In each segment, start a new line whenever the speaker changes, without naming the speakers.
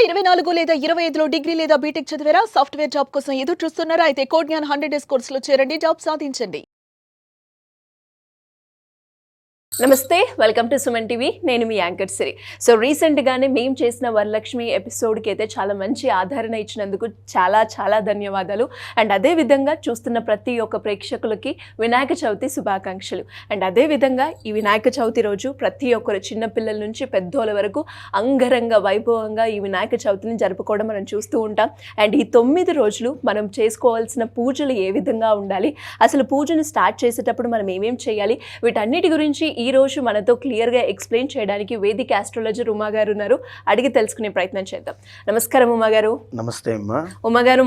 2024 లేదా 25లో డిగ్రీ లేదా బీటెక్ చదివారా? సాఫ్ట్వేర్ జాబ్ కోసం ఎదురు చూస్తున్నారా? అయితే కోడ్ జ్ఞాన్ 100 డేస్ కోర్సులో చేరండి, జాబ్ సాధించండి. నమస్తే, వెల్కమ్ టు సుమన్ టీవీ. నేను మీ యాంకర్ సిరి. సో రీసెంట్గానే మేము చేసిన వరలక్ష్మి ఎపిసోడ్కి అయితే చాలా మంచి ఆదరణ ఇచ్చినందుకు చాలా చాలా ధన్యవాదాలు. అండ్ అదేవిధంగా చూస్తున్న ప్రతి ఒక్క ప్రేక్షకులకి వినాయక చవితి శుభాకాంక్షలు. అండ్ అదేవిధంగా ఈ వినాయక చవితి రోజు ప్రతి ఒక్కరు చిన్నపిల్లల నుంచి పెద్దోళ్ళ వరకు అంగరంగ వైభవంగా ఈ వినాయక చవితిని జరుపుకోవడం మనం చూస్తూ ఉంటాం. అండ్ ఈ 9 రోజులు మనం చేసుకోవాల్సిన పూజలు ఏ విధంగా ఉండాలి, అసలు పూజను స్టార్ట్ చేసేటప్పుడు మనం ఏమేం చేయాలి, వీటన్నిటి గురించి ఈ రోజు మనతో క్లియర్గా ఎక్స్ప్లెయిన్ చేయడానికి వేదిక ఆస్ట్రాలజర్ ఉమా గారు ఉన్నారు. అడిగి తెలుసుకునే ప్రయత్నం చేద్దాం. నమస్కారం ఉమా గారు.
నమస్తే అమ్మా.
ఉమా గారు,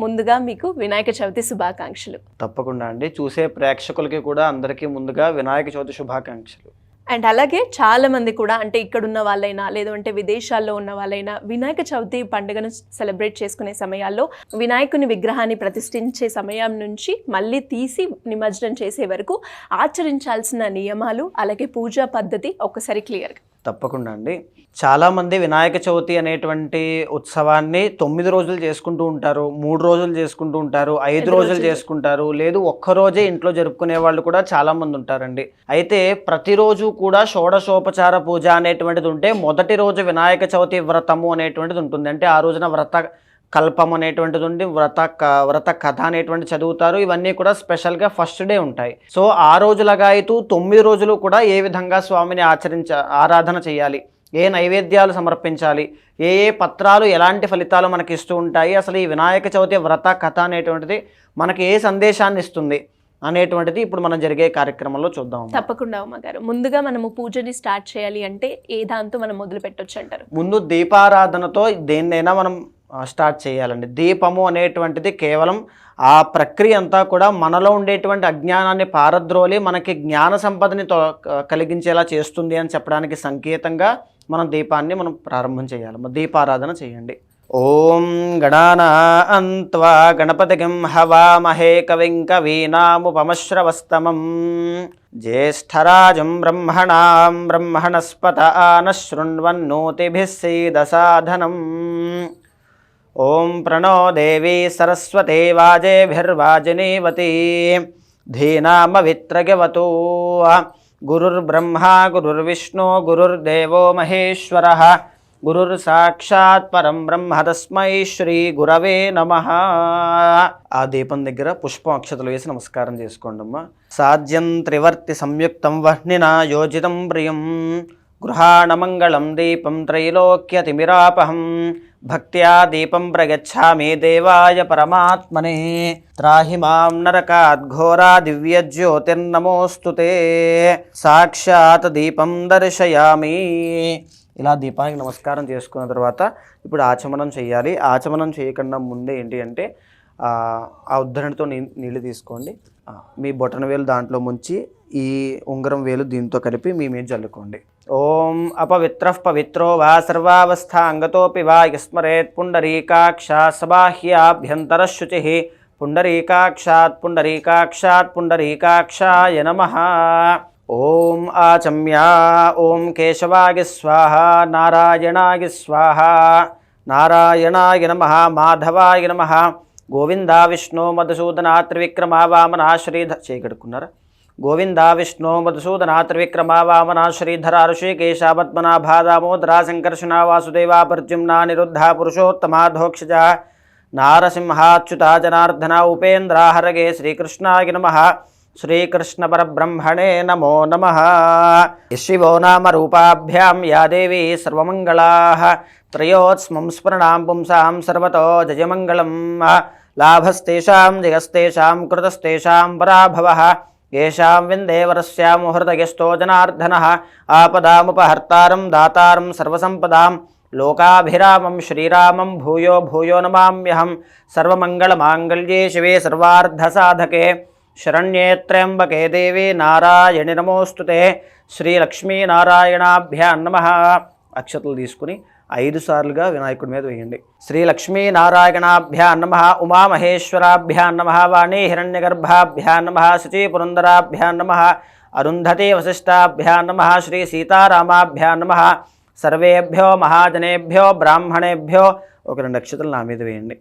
ముందుగా మీకు వినాయక చవితి శుభాకాంక్షలు.
తప్పకుండా అండి. చూసే ప్రేక్షకులకి కూడా అందరికీ ముందుగా వినాయక చవితి శుభాకాంక్షలు.
అండ్ అలాగే చాలా మంది కూడా, అంటే ఇక్కడున్న వాళ్ళైనా లేదు అంటే విదేశాల్లో ఉన్న వాళ్ళైనా వినాయక చవితి పండుగను సెలబ్రేట్ చేసుకునే సమయాల్లో వినాయకుని విగ్రహాన్ని ప్రతిష్ఠించే సమయం నుంచి మళ్ళీ తీసి నిమజ్జనం చేసే వరకు ఆచరించాల్సిన నియమాలు అలాగే పూజా పద్ధతి ఒక్కసారి క్లియర్గా.
తప్పకుండా అండి. చాలామంది వినాయక చవితి అనేటువంటి ఉత్సవాన్ని 9 రోజులు చేసుకుంటూ ఉంటారు, 3 రోజులు చేసుకుంటూ ఉంటారు, 5 రోజులు చేసుకుంటారు, లేదు ఒక్కరోజే ఇంట్లో జరుపుకునే వాళ్ళు కూడా చాలామంది ఉంటారండి. అయితే ప్రతిరోజు కూడా షోడశోపచార పూజ అనేటువంటిది ఉంటే మొదటి రోజు వినాయక చవితి వ్రతము అనేటువంటిది ఉంటుంది. అంటే ఆ రోజున వ్రత కల్పం అనేటువంటిది ఉండి వ్రత కథ అనేటువంటి చదువుతారు. ఇవన్నీ కూడా స్పెషల్గా ఫస్ట్ డే ఉంటాయి. సో ఆ రోజులగాయతూ 9 రోజులు కూడా ఏ విధంగా స్వామిని ఆరాధన చేయాలి, ఏ నైవేద్యాలు సమర్పించాలి, ఏ పత్రాలు ఎలాంటి ఫలితాలు మనకి ఇస్తూ ఉంటాయి, అసలు ఈ వినాయక చవితి వ్రత కథ అనేటువంటిది మనకి ఏ సందేశాన్ని ఇస్తుంది అనేటువంటిది ఇప్పుడు మనం జరిగే కార్యక్రమంలో చూద్దాం.
తప్పకుండా ఉమా గారు. ముందుగా మనము పూజని స్టార్ట్ చేయాలి అంటే ఏ దాంతో మనం మొదలు పెట్టొచ్చు అంటారు?
ముందు దీపారాధనతో దేన్నైనా మనం స్టార్ట్ చేయాలండి. దీపము అనేటువంటిది కేవలం ఆ ప్రక్రియ అంతా కూడా మనలో ఉండేటువంటి అజ్ఞానాన్ని పారద్రోలి మనకి జ్ఞాన సంపదని కలిగించేలా చేస్తుంది అని చెప్పడానికి సంకేతంగా మనం దీపాన్ని మనం ప్రారంభం చేయాలి. దీపారాధన చేయండి. ఓం గణానాన్త్వా గణపతిం హవామహే కవిం కవీనాముపమశ్రవస్తమం జ్యేష్ఠరాజం బ్రహ్మణాం బ్రహ్మణస్పత ఆనశృణ్వన్నోతిభిः सीदसाधनं ఓం ప్రణో దేవీ సరస్వతి వాజేభిర్వాజినీవతి ధీనామవిత్రగవతు గురుర్బ్రహ్మా గురుర్విష్ణు గురుర్దేవో మహేశ్వరః గురుర్ సాక్షాత్ పరం బ్రహ్మ తస్మై శ్రీ గురవే నమః. ఆ దీపం దగ్గర పుష్పం అక్షతలు వేసి నమస్కారం చేసుకోండి అమ్మా. సాధ్యం త్రివర్తి సంయుక్తం వహ్నినా యోజితం ప్రియం గృహాణమంగళం దీపం త్రైలోక్యతిమిరాపహం భక్త్యా దీపం ప్రగచ్ఛామి దేవాయ పరమాత్మనే త్రాహి మాం నరకాద్ ఘోరా దివ్యజ్యోతిర్నమోస్తుతే సాక్షాత్ దీపం దర్శయామి. ఇలా దీపానికి నమస్కారం చేసుకున్న తర్వాత ఇప్పుడు ఆచమనం చేయాలి. ఆచమనం చేయకుండా ముందే ఏంటి అంటే ఆ ఉద్ధరణితో నీళ్ళు తీసుకోండి. మీ బొటన వేలు దాంట్లో ముంచి ఈ ఉంగరం వేలు దీంతో కలిపి మీ మీద జల్లుకోండి. ఓం అపవిత్రః పవిత్రో వా సర్వావస్థాంగతోపి వా యస్మరేత్ పుండరీకాక్షా సబాహ్యాభ్యంతరశుచిః పుండరీకాక్షాత్ పుండరీకాక్షాత్ పుండరీకాక్షాయ నమః. ఓం ఆచమ్యా. ఓం కేశవాయ స్వాహ నారాయణాయ స్వాహ నారాయణాయ నమః మాధవాయ నమః గోవిందా విష్ణు మధుసూదనా త్రివిక్రమా వామనా శ్రీధర చేయగడుకున్నారా గోవిందా విష్ణు మధుసూదనా త్రివిక్రమా వామనా శ్రీధర ఋషికేశ పద్మనాభా దామోదరా సంకర్షణ వాసుదేవా ప్రద్యుమ్నా నిరుద్ధ పురుషోత్తమా ధోక్షజ నారసింహాచ్యుతా జనార్దన ఉపేంద్ర హరగే శ్రీకృష్ణాయ నమః. శ్రీకృష్ణ పరబ్రహ్మణే నమో నమః. శివో నామ రూపాభ్యాం యా దేవీ సర్వమంగళాః త్రయోత్స్మం స్మరణాం పుంసాం సర్వతో జయమంగళం లాభస్తేషాం జయస్తేషాం కృతస్తేషాం పరాభవః येषां विन्देवरस्यां हृदयस्थो जनार्दनः आपदामुपहर्तारं दातारं सर्वसम्पदां लोकाभिरामं श्रीरामं भूयो भूयो नमाम्यहं. सर्वमङ्गलमाङ्गल्ये शिवे सर्वार्धसाधके शरण्ये त्र्यम्बके देवी नारायणि नमोस्तुते. శ్రీలక్ష్మీనారాయణాభ్యాం నమః. అక్షతలు తీసుకుని 5 సార్లుగా వినాయకుడి మీద వేయండి. శ్రీ లక్ష్మీనారాయణాభ్యాం నమః. ఉమామహేశ్వరాభ్యాం నమః. వాణీ హిరణ్యగర్భాభ్యాం నమః. శుచి పురందరాభ్యాం నమః. అరుంధతి వశిష్టాభ్యాం నమః. శ్రీ సీతారామాభ్యాం నమః. సర్వేభ్యో మహాజనేభ్యో బ్రాహ్మణేభ్యో ఒక 2 అక్షతలు నా మీద వేయండి.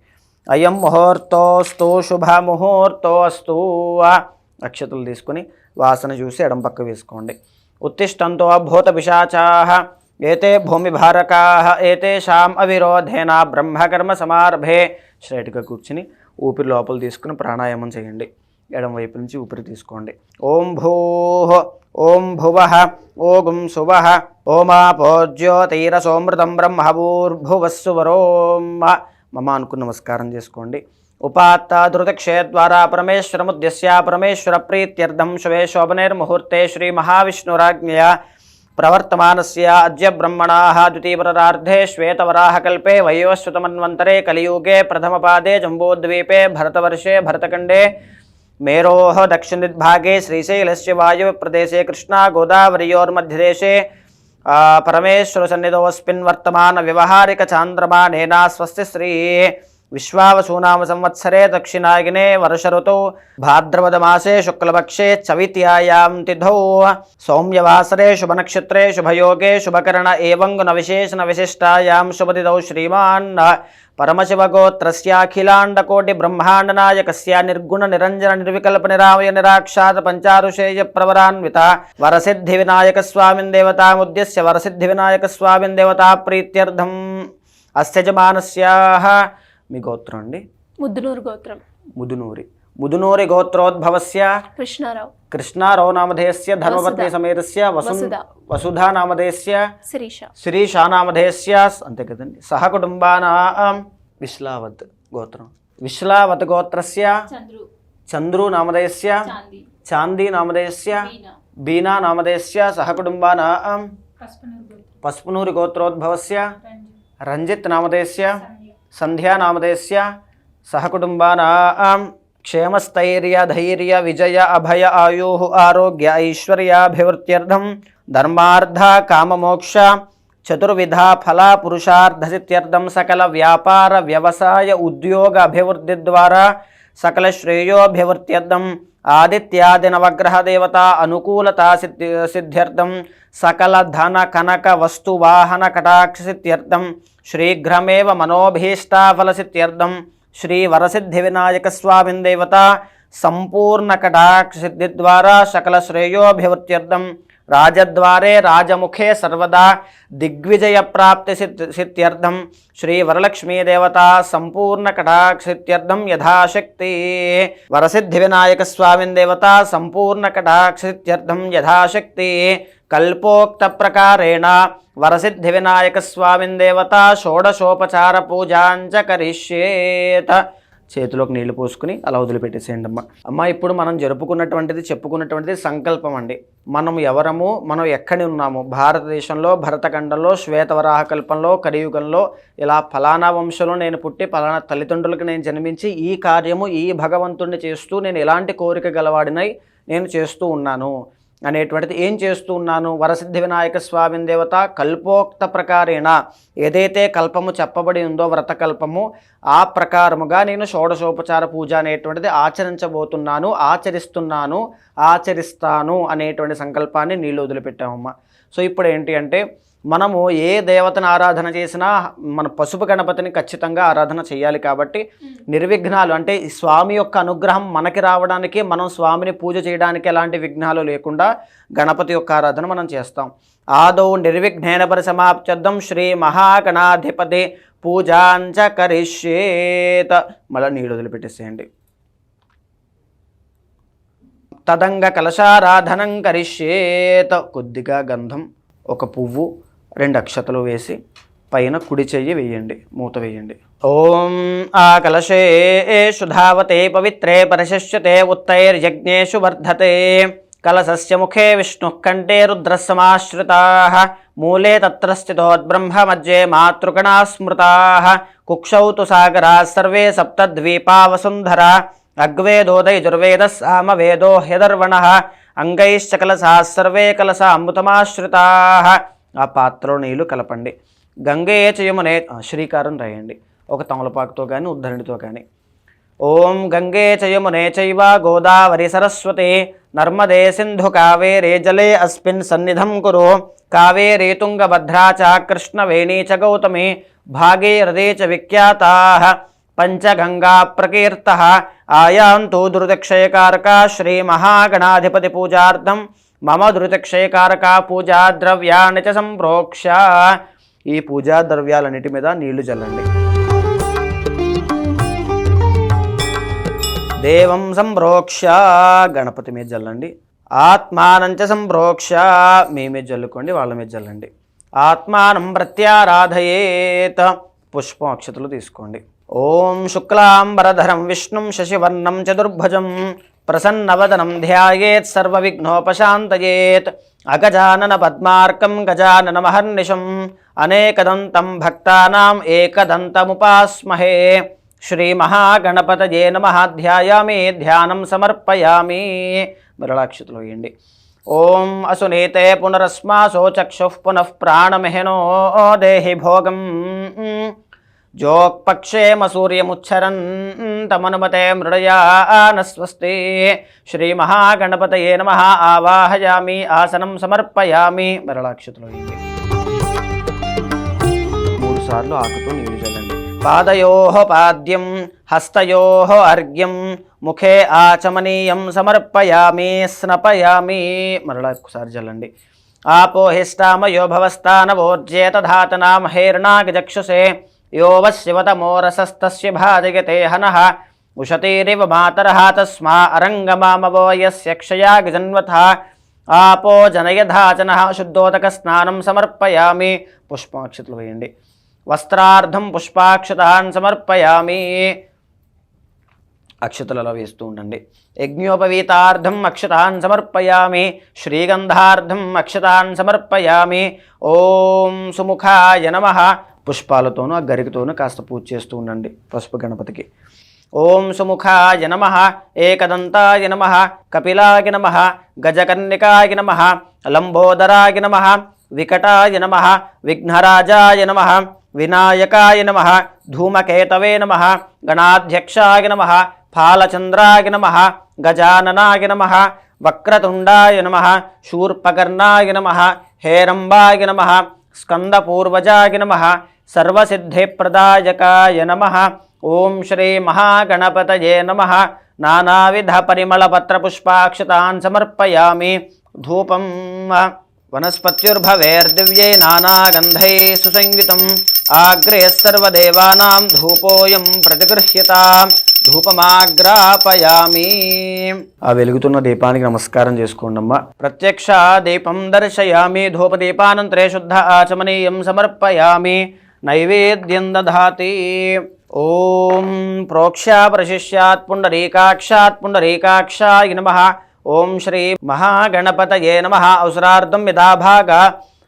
అయం ముహూర్తోస్తు శుభముహూర్తోస్తు. అక్షతలు తీసుకుని వాసన చూసి ఎడం పక్క వేసుకోండి. ఉత్తిష్టంతో భూత పిశాచాః ఏతే భూమిభారకాః ఏతేషాం అవిరోధేన బ్రహ్మకర్మ సమారభే. స్ట్రైట్గా కూర్చుని ఊపిరి లోపల తీసుకుని ప్రాణాయామం చేయండి. ఎడం వైపు నుంచి ఊపిరి తీసుకోండి. ఓం భూః ఓం భువః ఓం శువః ఓమాపో జ్యోతిరసోమృతం బ్రహ్మభూర్భువస్సువరోం మమ అనుకుని నమస్కారం చేసుకోండి. ఉపాత్తాధృతక్షే ద్వారా పరమేశ్వరముద్యస్య పరమేశ్వర ప్రీత్యర్థం శుభే శోభనేర్ముహూర్తే శ్రీ మహావిష్ణురాజ్ఞయా ప్రవర్తమానస్య అద్య బ్రహ్మణాః ద్వితీయపరార్ధే శ్వేతవరాహకల్పే వయోశ్వతమన్వంతరే కలియుగే ప్రథమపాదే జంబూద్వీపే భరతవర్షే భరతఖండే మేరోః దక్షిణదిగ్భాగే శ్రీశైలస్య వాయువ్యప్రదేశే కృష్ణా గోదావరియోర్మధ్యదేశే పరమేశ్వరసన్నిధోऽస్మిన్ వర్తమాన వ్యవహారిక చాంద్రమానేన స్వస్తి శ్రీ విశ్వావసూనామ సంవత్సరే దక్షిణాయనే వర్షఋతౌ భాద్రపదమాసే శుక్లపక్షే చవిత్యాయాం తిథౌ సౌమ్యవాసరే శుభనక్షత్రే శుభయోగే శుభకరణ ఏవం గుణ విశేషణ విశిష్టాయాం శుభతిథౌ శ్రీమాన్ పరమశివగోత్రస్యాఖిలాండకోటి బ్రహ్మాండనాయకస్య నిర్గుణ నిరంజన నిర్వికల్ప నిరామయ నిరాక్షాత పంచారుషేయ ప్రవరాన్విత వరసిద్ధి వినాయక స్వామిన్ దేవతాముద్యస్య వరసిద్ధి వినాయక స్వామిన్ దేవతా ప్రీత్యర్థం అస్యజమానస్యాః. మీ గోత్రం అండి?
ముద్దునూరు గోత్రం.
ముదునూరి గోత్రోద్భవస్య
కృష్ణారావు
నామధేయస్య ధర్మపత్ని సమేతస్య వసుధా నామధేయస్య శిరీషా నామధేయస్య అంతే కదండి. సహ కుటుంబానాం విశ్లావత్ గోత్రం. విశ్లావత్ గోత్రస్య చంద్రు నామధేయస్య చాందీ నామధేయస్య బీనా నామధేయస్య సహ కుటుంబానాం పస్పునూరి గోత్రోద్భవస్య రంజిత్ నామధేయస్య సంధ్యా నామధేయస్య సహ కుటుంబానాం క్షేమస్థైర్య ధైర్య విజయ అభయ ఆయు ఆరోగ్య ఐశ్వర్యాభివృద్ధ్యర్థం ధర్మార్థ కామమోక్ష చతుర్విధ ఫల పురుషార్థసిద్ధ్యర్థం సకల వ్యాపార వ్యవసాయ ఉద్యోగ అభివృద్ధి ద్వారా సకల శ్రేయోభివృద్ధ్యర్థం ఆదిత్యాది నవగ్రహ దేవత అనుకూలత సిద్ధ్యర్థం సకల ధన కనక వస్తు వాహన కటాక్ష సిద్ధ్యర్థం శీఘ్రమేవ మనోభీష్టాఫల సిద్ధ్యర్థం శ్రీ వరసిద్ధి వినాయక స్వామిన్ దేవత సంపూర్ణ కటాక్ష సిద్ధి ద్వారా సకల శ్రేయోభివృద్ధ్యర్థం రాజద్వారే రాజముఖే సర్వదా దిగ్విజయ ప్రాప్తి సిద్ధ్యర్థం శ్రీ వరలక్ష్మీ దేవత సంపూర్ణ కటాక్ష సిద్ధ్యర్థం యథాశక్తి వరసిద్ధి వినాయక స్వామిన్ దేవత సంపూర్ణ కటాక్ష సిద్ధ్యర్థం యథాశక్తి కల్పోక్త ప్రకారేణ వరసిద్ధి వినాయక స్వామిన్ దేవత షోడశోపచార పూజాంచ కరిష్యేత. చేతిలోకి నీళ్లు పోసుకుని అలా వదిలిపెట్టేసేయండి అమ్మ. ఇప్పుడు మనం చెప్పుకున్నటువంటిది సంకల్పం అండి. మనం ఎవరము, మనం ఎక్కడి ఉన్నాము, భారతదేశంలో భరతఖండంలో శ్వేతవరాహ కల్పంలో కలియుగంలో ఇలా ఫలానా వంశంలో నేను పుట్టి ఫలానా తల్లిదండ్రులకు నేను జన్మించి ఈ కార్యము ఈ భగవంతుడిని చేస్తూ నేను ఎలాంటి కోరిక గలవాడినై నేను చేస్తూ ఉన్నాను అనేటువంటిది ఏం చేస్తూ ఉన్నాను. వరసిద్ధి వినాయక స్వామిన్ దేవత కల్పోక్త ప్రకారేణ ఏదైతే కల్పము చెప్పబడి ఉందో వ్రతకల్పము ఆ ప్రకారముగా నేను షోడశోపచార పూజ అనేటువంటిది ఆచరించబోతున్నాను, ఆచరిస్తాను అనేటువంటి సంకల్పాన్ని నీళ్ళు వదిలిపెట్టామమ్మ. సో ఇప్పుడు ఏంటి అంటే మనము ఏ దేవతను ఆరాధన చేసినా మన పసుపు గణపతిని ఖచ్చితంగా ఆరాధన చేయాలి. కాబట్టి నిర్విఘ్నాలు అంటే స్వామి యొక్క అనుగ్రహం మనకి రావడానికి, మనం స్వామిని పూజ చేయడానికి ఎలాంటి విఘ్నాలు లేకుండా గణపతి యొక్క ఆరాధన మనం చేస్తాం. ఆదౌ నిర్విఘ్నేన పరిసమాప్త్యర్థం శ్రీ మహాగణాధిపతి పూజాంచ కరిష్యేత. మళ్ళీ నీళ్ళు వదిలిపెట్టేసేయండి. తదంగ కలశారాధనం కరిష్యేత. కొద్దిగా గంధం, ఒక పువ్వు, 2 అక్షతలు వేసి పైన కుడి చెయ్యి వేయండి, మూత వేయండి. ఓం ఆ కలశేషు ధావతే పవిత్రే పరిశిష్యతే ఉత్తైర్యజ్ఞేషు వర్ధతే కలశస్య ముఖే విష్ణుః కంఠే రుద్రసమాశ్రితాః మూలే తత్ర స్థితోద్బ్రహ్మ మధ్యే మాతృగణాః స్మృతాః కుక్షౌ తు సాగరాः సర్వే సప్తద్వీపా వసుంధరా అగ్వేదోదయజుర్వేదः సామవేదో హ్యదర్వణः అంగైశ్చ కలశాः సర్వే కలశా అమృతమాశ్రితాః. ఆ పాత్రలో నీళ్లు కలపండి. గంగే చయమునే శ్రీకారం రాయండి. ఒక తమలపాకుతో కానీ ఉద్ధరణితో కానీ ఓం గంగే చ యమునే చైవ గోదావరి సరస్వతే నర్మదే సింధు కావేరే జలే అస్మిన్ సన్నిధం కురు కావేరీ తుంగభద్రా చ కృష్ణవేణీ చ గౌతమి భాగీరథీ చ విఖ్యాతాః పంచగంగా ప్రకీర్తః ఆయాంతు దురితక్షయకారక శ్రీ మహాగణాధిపతి పూజార్థం మమ దురితక్షయకారక పూజా ద్రవ్యాన్ని చ సంప్రోక్ష. ఈ పూజా ద్రవ్యాలన్నిటి మీద నీళ్లు చల్లండి. దేవం సంప్రోక్ష గణపతి మీద చల్లండి. ఆత్మానంచ సంప్రోక్ష మీ మీద చల్లుకోండి, వాళ్ళ మీద చల్లండి. ఆత్మానం ప్రత్యారాధయేత్ పుష్పం అక్షతలు తీసుకోండి. ఓం శుక్లాంబరధరం విష్ణుం శశివర్ణం చతుర్భుజం ప్రసన్నవదనం ధ్యాయేత్ సర్వవిఘ్నోపశాంతయేత్. అగజానన పద్మార్కం గజానన మహర్నిశం అనేకదంతం భక్తానాం ఏకదంతముపాస్మహే. శ్రీ మహాగణపతయే నమః. ధ్యాయామి ధ్యానం సమర్పయామి. విరళాక్షతలు వేయండి. ఓం అసునీతే పునరస్మాసో చక్షుః పునః ప్రాణమహినో దేహి భోగం జోక్పక్షేమ సూర్యముచ్చరన్ తమనుమతే మృడయాన స్వస్తి. శ్రీ మహాగణపతయే నమః. ఆవాహయామి ఆసనం సమర్పయామి. విరళాక్షతలు వేయండి. 3 సార్లు ఆకుతో నీళ్లు చల్లండి. పాదయోః పాద్యం హస్తయోః అర్ఘ్యం ముఖే ఆచమనీయం సమర్పయామి స్నపయామి. మరలా ఒకసారి చల్లండి. ఆపోహిష్టామయో భవస్థానవోర్జేత ధాతనామహేర్నాగజక్షుషే యో వశివతమోరసస్తస్య భాజయతే హనః ఉషతీరివ మాతరః తస్మా అరంగమామవో యస్య క్షయా గజన్వథ. ఆపో జనయధాచనః శుద్ధోదక స్నానం సమర్పయామి. పుష్పాక్షతలు వేయండి. వస్త్రార్థం పుష్పాక్షతాన్ సమర్పయామి. అక్షతలలో వేస్తూ ఉండండి. యజ్ఞోపవీతార్థం అక్షతాన్ సమర్పయామి. శ్రీగంధార్థం అక్షతాన్ సమర్పయామి. ఓం సుముఖాయ నమః. పుష్పాలతోనూ ఆ గరికతోనూ కాస్త పూజ చేస్తూ ఉండండి పసుపు గణపతికి. ఓం సుముఖాయ నమః. ఏకదంతాయ నమః. కపిలాయ నమః. గజకర్ణికాయ నమః. లంబోదరాయ నమః. వికటాయ నమః. విఘ్నరాజాయ నమః. వినాయకాయ నమః. ధూమకేతవే నమః. గణాధ్యక్షాయ నమః. ఫాలచంద్రాయ నమః. గజాననాయ నమః. వక్రతుండాయ నమః. శూర్పకర్ణాయ నమః. హేరంబాయ నమః. స్కందపూర్వజాయ నమః. సర్వసిద్ధిప్రదాయకాయ నమః. ఓం శ్రీ మహాగణపతయే నమః. నానావిధ పరిమళపత్రపుష్పాక్షతాన్ సమర్పయామి. ధూపం వనస్పత్యుర్భవేర్దివ్యై నానాగంధై సుసంయుతం ఆగ్రే సర్వదేవానాం ధూపోయం ప్రతిగృహ్యతాం. ధూపమాగ్రాపయామి. ఆ వెలుగుతున్న దీపానికి నమస్కారం చేసుకోండమ్మా. ప్రత్యక్ష దీపం దర్శయామి. ధూపదీపానంతరే శుద్ధ ఆచమనీయం సమర్పయామి. నైవేద్యం దధాతి. ఓం ప్రోక్ష్యా ప్రశిష్యాత్ పుండరీకాక్షాత్ పుండరీకాక్షాయ నమః. ఓం శ్రీ మహాగణపతయే నమః. అవసరార్థం యథాభాగ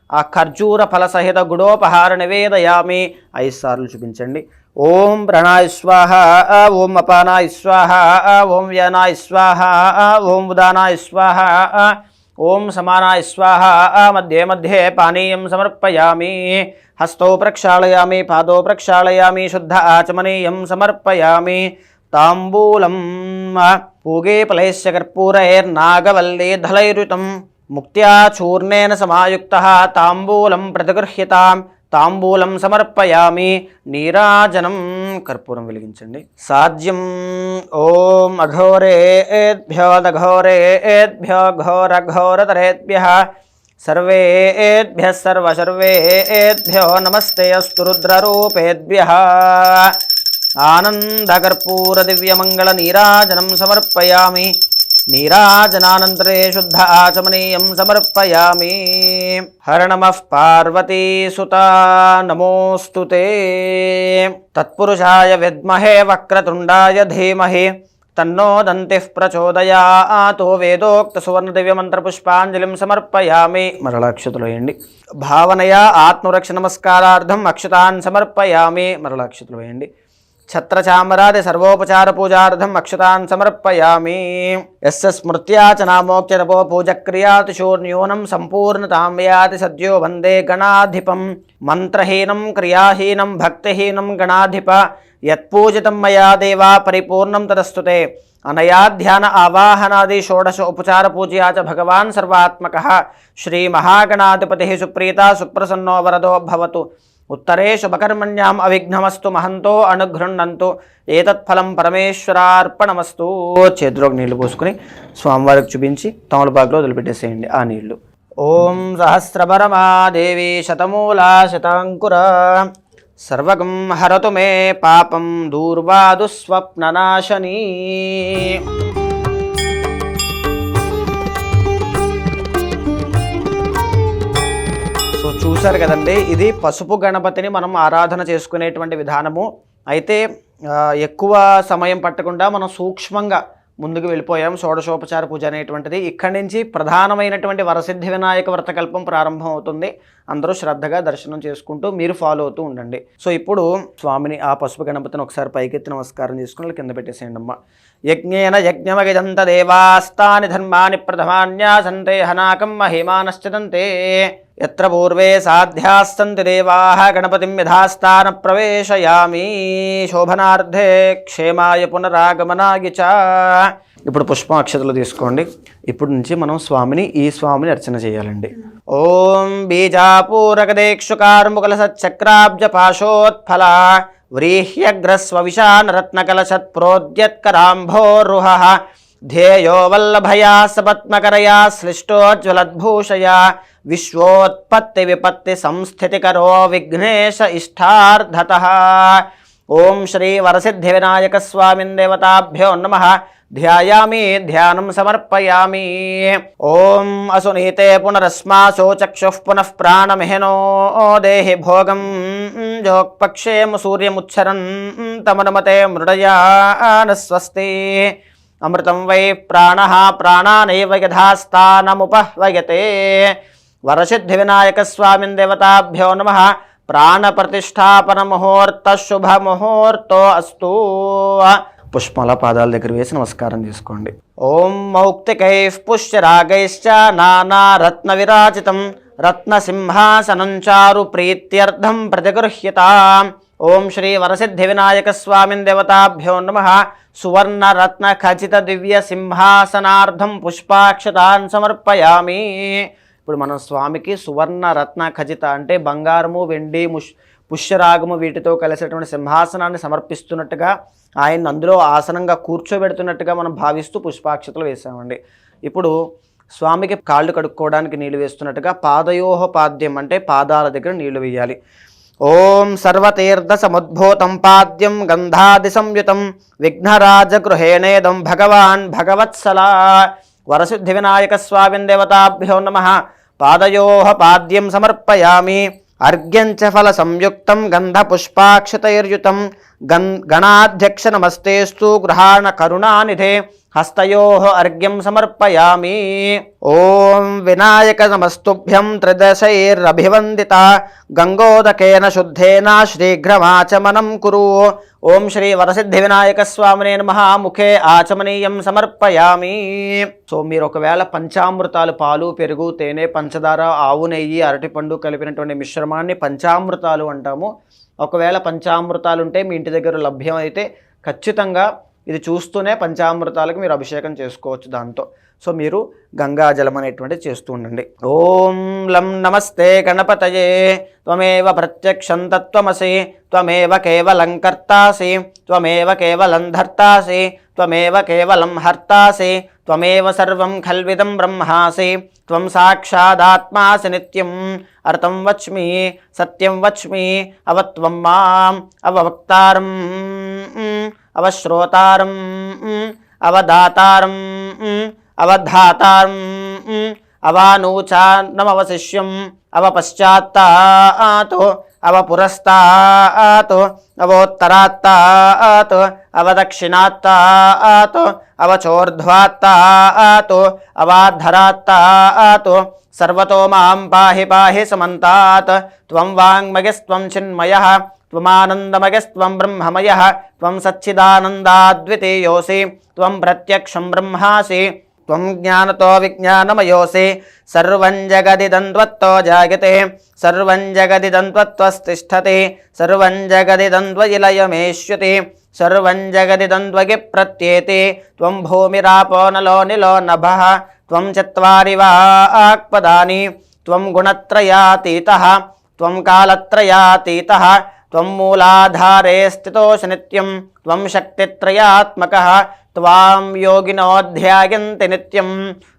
ఆ ఖర్జూర ఫలసహిత గుడోపహార నివేదయామి. 5 సార్లు చూపించండి. ఓం ప్రణాయ స్వాహ. ఓం అపానాయ స్వాహ. ఓం వ్యానాయ స్వాహ. ఓం ఉదానాయ స్వాహ. ఓం సమానాయ స్వాహ. మధ్యే మధ్యే పానీయం సమర్పయామి. హస్తౌ ప్రక్షాళయామి. పాదో ప్రక్షాళయామి. శుద్ధ ఆచమనీయం సమర్పయామి. తాంబూలం పూగే ఫలైశ్చ కర్పూరైర్నాగవల్లీ దళైరుతం ముక్త్యా చూర్ణేన సమాయుక్తః తాంబూలం ప్రతిగృహ్యతాం. తాంబూలం సమర్పయామి. నీరాజనం కర్పూరం వెలిగించండి. సాధ్యం. ఓం అఘోరేభ్యో దఘోరేభ్యో ఘోరఘోరతరేభ్యః సర్వేభ్యః సర్వసర్వేభ్యో నమస్తే అస్తు రుద్రరూపేభ్యః. ఆనందకర్పూర దివ్యమంగళ నీరాజనం సమర్పయామి. నీరాజనానంతరే శుద్ధ ఆచమనీయం సమర్పయామి. హర నమః పార్వతీసుత నమోస్తుతే. తత్పురుషాయ విద్మహే వక్రతుండాయ ధీమహి తన్నో దంతిః ప్రచోదయాత్. వేదోక్త సువర్ణ దివ్యమంత్ర పుష్పాంజలిం సమర్పయామి. మరళాక్షతలు వేయండి. భావనయా ఆత్మరక్ష నమస్కారార్థం అక్షతాన్ సమర్పయామి. మరళాక్షతలు వేయండి. ఛత్రచామరాది సర్వోపచార పూజార్థం అక్షతాన్ సమర్పయామి. యస్య స్మృత్యా చ నామోక్త్య తపో పూజక్రియాతి శూన్యూనం సంపూర్ణతాం యాతి సద్యో వందే గణాధిపం. మంత్రహీనం క్రియాహీనం భక్తిహీనం గణాధిప యత్పూజితం మయా దేవా పరిపూర్ణం తదస్తుతే అనయా ధ్యాన ఆవాహనాది షోడశ ఉపచార పూజయా చ భగవాన్ సర్వాత్మకః శ్రీ మహాగణాధిపతిః సుప్రీత సుప్రసన్నో వరదో భవతు ఉత్తరే శుభకర్మణ్యాం అవిఘ్నమస్తు మహంతో అనుగృహ్ణంతు ఏతత్ఫలం పరమేశ్వరార్పణమస్తు. చేతిలోకి నీళ్లు పోసుకుని స్వామివారికి చూపించి తమలపాకులో వదిలిపెట్టేసేయండి ఆ నీళ్లు. ఓం సహస్రపరమా దేవి శతమూలా శతాంకుర సర్వగం హరతు మే పాపం దూర్వాదు స్వప్ననాశనీ. సో చూశారు కదండి, ఇది పసుపు గణపతిని మనం ఆరాధన చేసుకునేటువంటి విధానము. అయితే ఎక్కువ సమయం పట్టకుండా మనం సూక్ష్మంగా ముందుకు వెళ్ళిపోయాం. షోడశోపచార పూజ అనేటువంటిది ఇక్కడి నుంచి ప్రధానమైనటువంటి వరసిద్ధి వినాయక వ్రతకల్పం ప్రారంభం అవుతుంది. అందరూ శ్రద్ధగా దర్శనం చేసుకుంటూ మీరు ఫాలో అవుతూ ఉండండి. సో ఇప్పుడు స్వామిని ఆ పసుపు గణపతిని ఒకసారి పైకెత్తి నమస్కారం చేసుకుని కింద పెట్టేసేయండి అమ్మ. యజ్ఞేన యజ్ఞమగజంత దేవాస్తాని ధర్మాని ప్రథమాన్యాసంతే హనాకం మహిమానశ్చదంతే యత్ర పూర్వే సాధ్యాస్తంతి దేవాః గణపతిం యథాస్థాన ప్రవేశయామి శోభనార్థే క్షేమాయ పునరాగమనాయ చ. ఇప్పుడు పుష్పం అక్షతలు తీసుకోండి. ఇప్పుడు నుంచి మనం ఈ స్వామిని అర్చన చేయాలండి. ఓం బీజాపూరకదేక్షుకార్ముకల సచ్చక్రాబ్జ పాశోత్ఫల వ్రీహ్యగ్రస్వవిశాన రత్నకలశత్ ప్రోద్యత్కరాంభోరుహ ధ్యేయో వల్లభయా సపత్మకరయా శ్లిష్టోజ్వలద్భూషయా విశ్వోత్పత్తి విపత్తి సంస్థితికరో విఘ్నేశ ఇష్టార్థతః. ఓం శ్రీ వరసిద్ధి వినాయక స్వామిన్ దేవతాభ్యో నమః. ధ్యాయామి ధ్యానం సమర్పయామి. ఓం అసునీతే పునరస్మాసో చక్షుః పునః ప్రాణమిహినో దేహి భోగం జోక్పక్షేమ సూర్యముచ్చరన్ తమనుమతే మృడయాన స్వస్తి. అమృతం వై ప్రాణః ప్రాణానైవ యథాస్థానముపహ్వయతే. వరసిద్ధి వినాయక స్వామిన్ దేవతాభ్యో నమః. ప్రాణప్రతిష్టాపన ముహూర్త శుభ ముహూర్తో అస్తు. పుష్పాల పాదాల దగ్గర వేసి నమస్కారం చేసుకోండి. ఓం మౌక్తికైః పుష్యరాగైశ్చ నానా రత్న విరాజితం రత్నసింహాసనం చారు ప్రీత్యర్థం ప్రతిగృహ్యతాం. ఓం శ్రీ వరసిద్ధి వినాయక స్వామిన్ దేవతాభ్యో నమః. సువర్ణ రత్న ఖచిత దివ్య సింహాసనార్థం పుష్పాక్షతాన్ సమర్పయామి. ఇప్పుడు మనం స్వామికి సువర్ణ రత్న ఖచిత అంటే బంగారము వెండి పుష్యరాగము వీటితో కలిసినటువంటి సింహాసనాన్ని సమర్పిస్తున్నట్టుగా ఆయన అందులో ఆసనంగా కూర్చోబెడుతున్నట్టుగా మనం భావిస్తూ పుష్పాక్షతలు వేసామండి. ఇప్పుడు స్వామికి కాళ్ళు కడుక్కోవడానికి నీళ్లు వేస్తున్నట్టుగా పాదయోహ పాద్యం అంటే పాదాల దగ్గర నీళ్లు వేయాలి. ఓం సర్వతీర్థ సముద్భూతం పాద్యం గంధాది సంయుతం విఘ్నరాజగృహేణేదం భగవాన్ భగవత్సలా. వరసిద్ధి వినాయక స్వామిన్ దేవతాభ్యో నమః. పాదయోహ పాద్యం సమర్పయామి. అర్ఘ్యంచ ఫల సంయుక్తం గంధ పుష్పాక్షతైర్యుతం గణాధ్యక్ష నమస్తేస్తు గృహాణ కరుణానిధే హస్తయోః అర్ఘ్యం సమర్పయామి. ఓం వినాయక నమస్తుభ్యం త్రిదశైరభివందిత గంగోదకేన శుద్ధేన శీఘ్రమాచమనం కురు. ఓం శ్రీ వరసిద్ధి వినాయక స్వామినే నమః. ముఖే ఆచమనీయం సమర్పయామి. సో మీరు ఒకవేళ పంచామృతాలు పాలు పెరుగు తేనె పంచదార ఆవు నెయ్యి అరటిపండు కలిపినటువంటి మిశ్రమాన్ని పంచామృతాలు అంటాము. ఒకవేళ పంచామృతాలు ఉంటే మీ ఇంటి దగ్గర లభ్యమైతే ఖచ్చితంగా ఇది చూస్తూనే పంచామృతాలకు మీరు అభిషేకం చేసుకోవచ్చు దాంతో. సో మీరు గంగాజలం అనేటువంటిది చేస్తూ ఉండండి. ఓం లం నమస్తే గణపతయే త్వమేవ ప్రత్యక్షం తత్వమసి త్వమేవ కేవలం కర్తాసి త్వమేవ కేవలం ధర్తాసి త్వమేవ కేవలం హర్తాసి త్వమేవ సర్వం ఖల్విదం బ్రహ్మాసి త్వం సాక్షాదాత్మాసి నిత్యం అర్థం వచ్మి సత్యం వచ్మి అవత్వం మాం అవవక్తారం అవశ్రోతారం అవదాతారం అవధాతారం అవానూచాన్నమవశిష్యం అవపశ్చాత్తాతో అవపురస్తాతో అవోత్తరాత్తాతో అవదక్షిణాత్తాతో అవచోర్ధ్వాత్తాతో అవాధరాత్తాతో సర్వతో మాం పాహి పాహి సమంతాత్. త్వం వాంగ్మయస్త్వం చిన్మయః త్వమానందమయస్త్వం బ్రహ్మమయః త్వం సచ్చిదానందాద్వితీయోసి త్వం ప్రత్యక్షం బ్రహ్మాసి త్వం జ్ఞానతో విజ్ఞానమయోసి సర్వం జగదిదం త్వత్తో జాయతే సర్వం జగదిదం త్వత్వస్థిష్ఠతి సర్వం జగదిదం త్వయిలయమేష్యతి సర్వం జగదిదం త్వగి ప్రత్యేతి త్వం భూమిరాపో నలో నిలో నభః త్వం చత్వారి వాక్పదాని త్వం గుణత్రయాతీతః త్వం కాలత్రయాతీతః త్వం మూలాధారే స్థితోऽసి నిత్యం త్వం శక్తిత్రయాత్మకः త్వాం యోగినో ధ్యాయంతి నిత్యం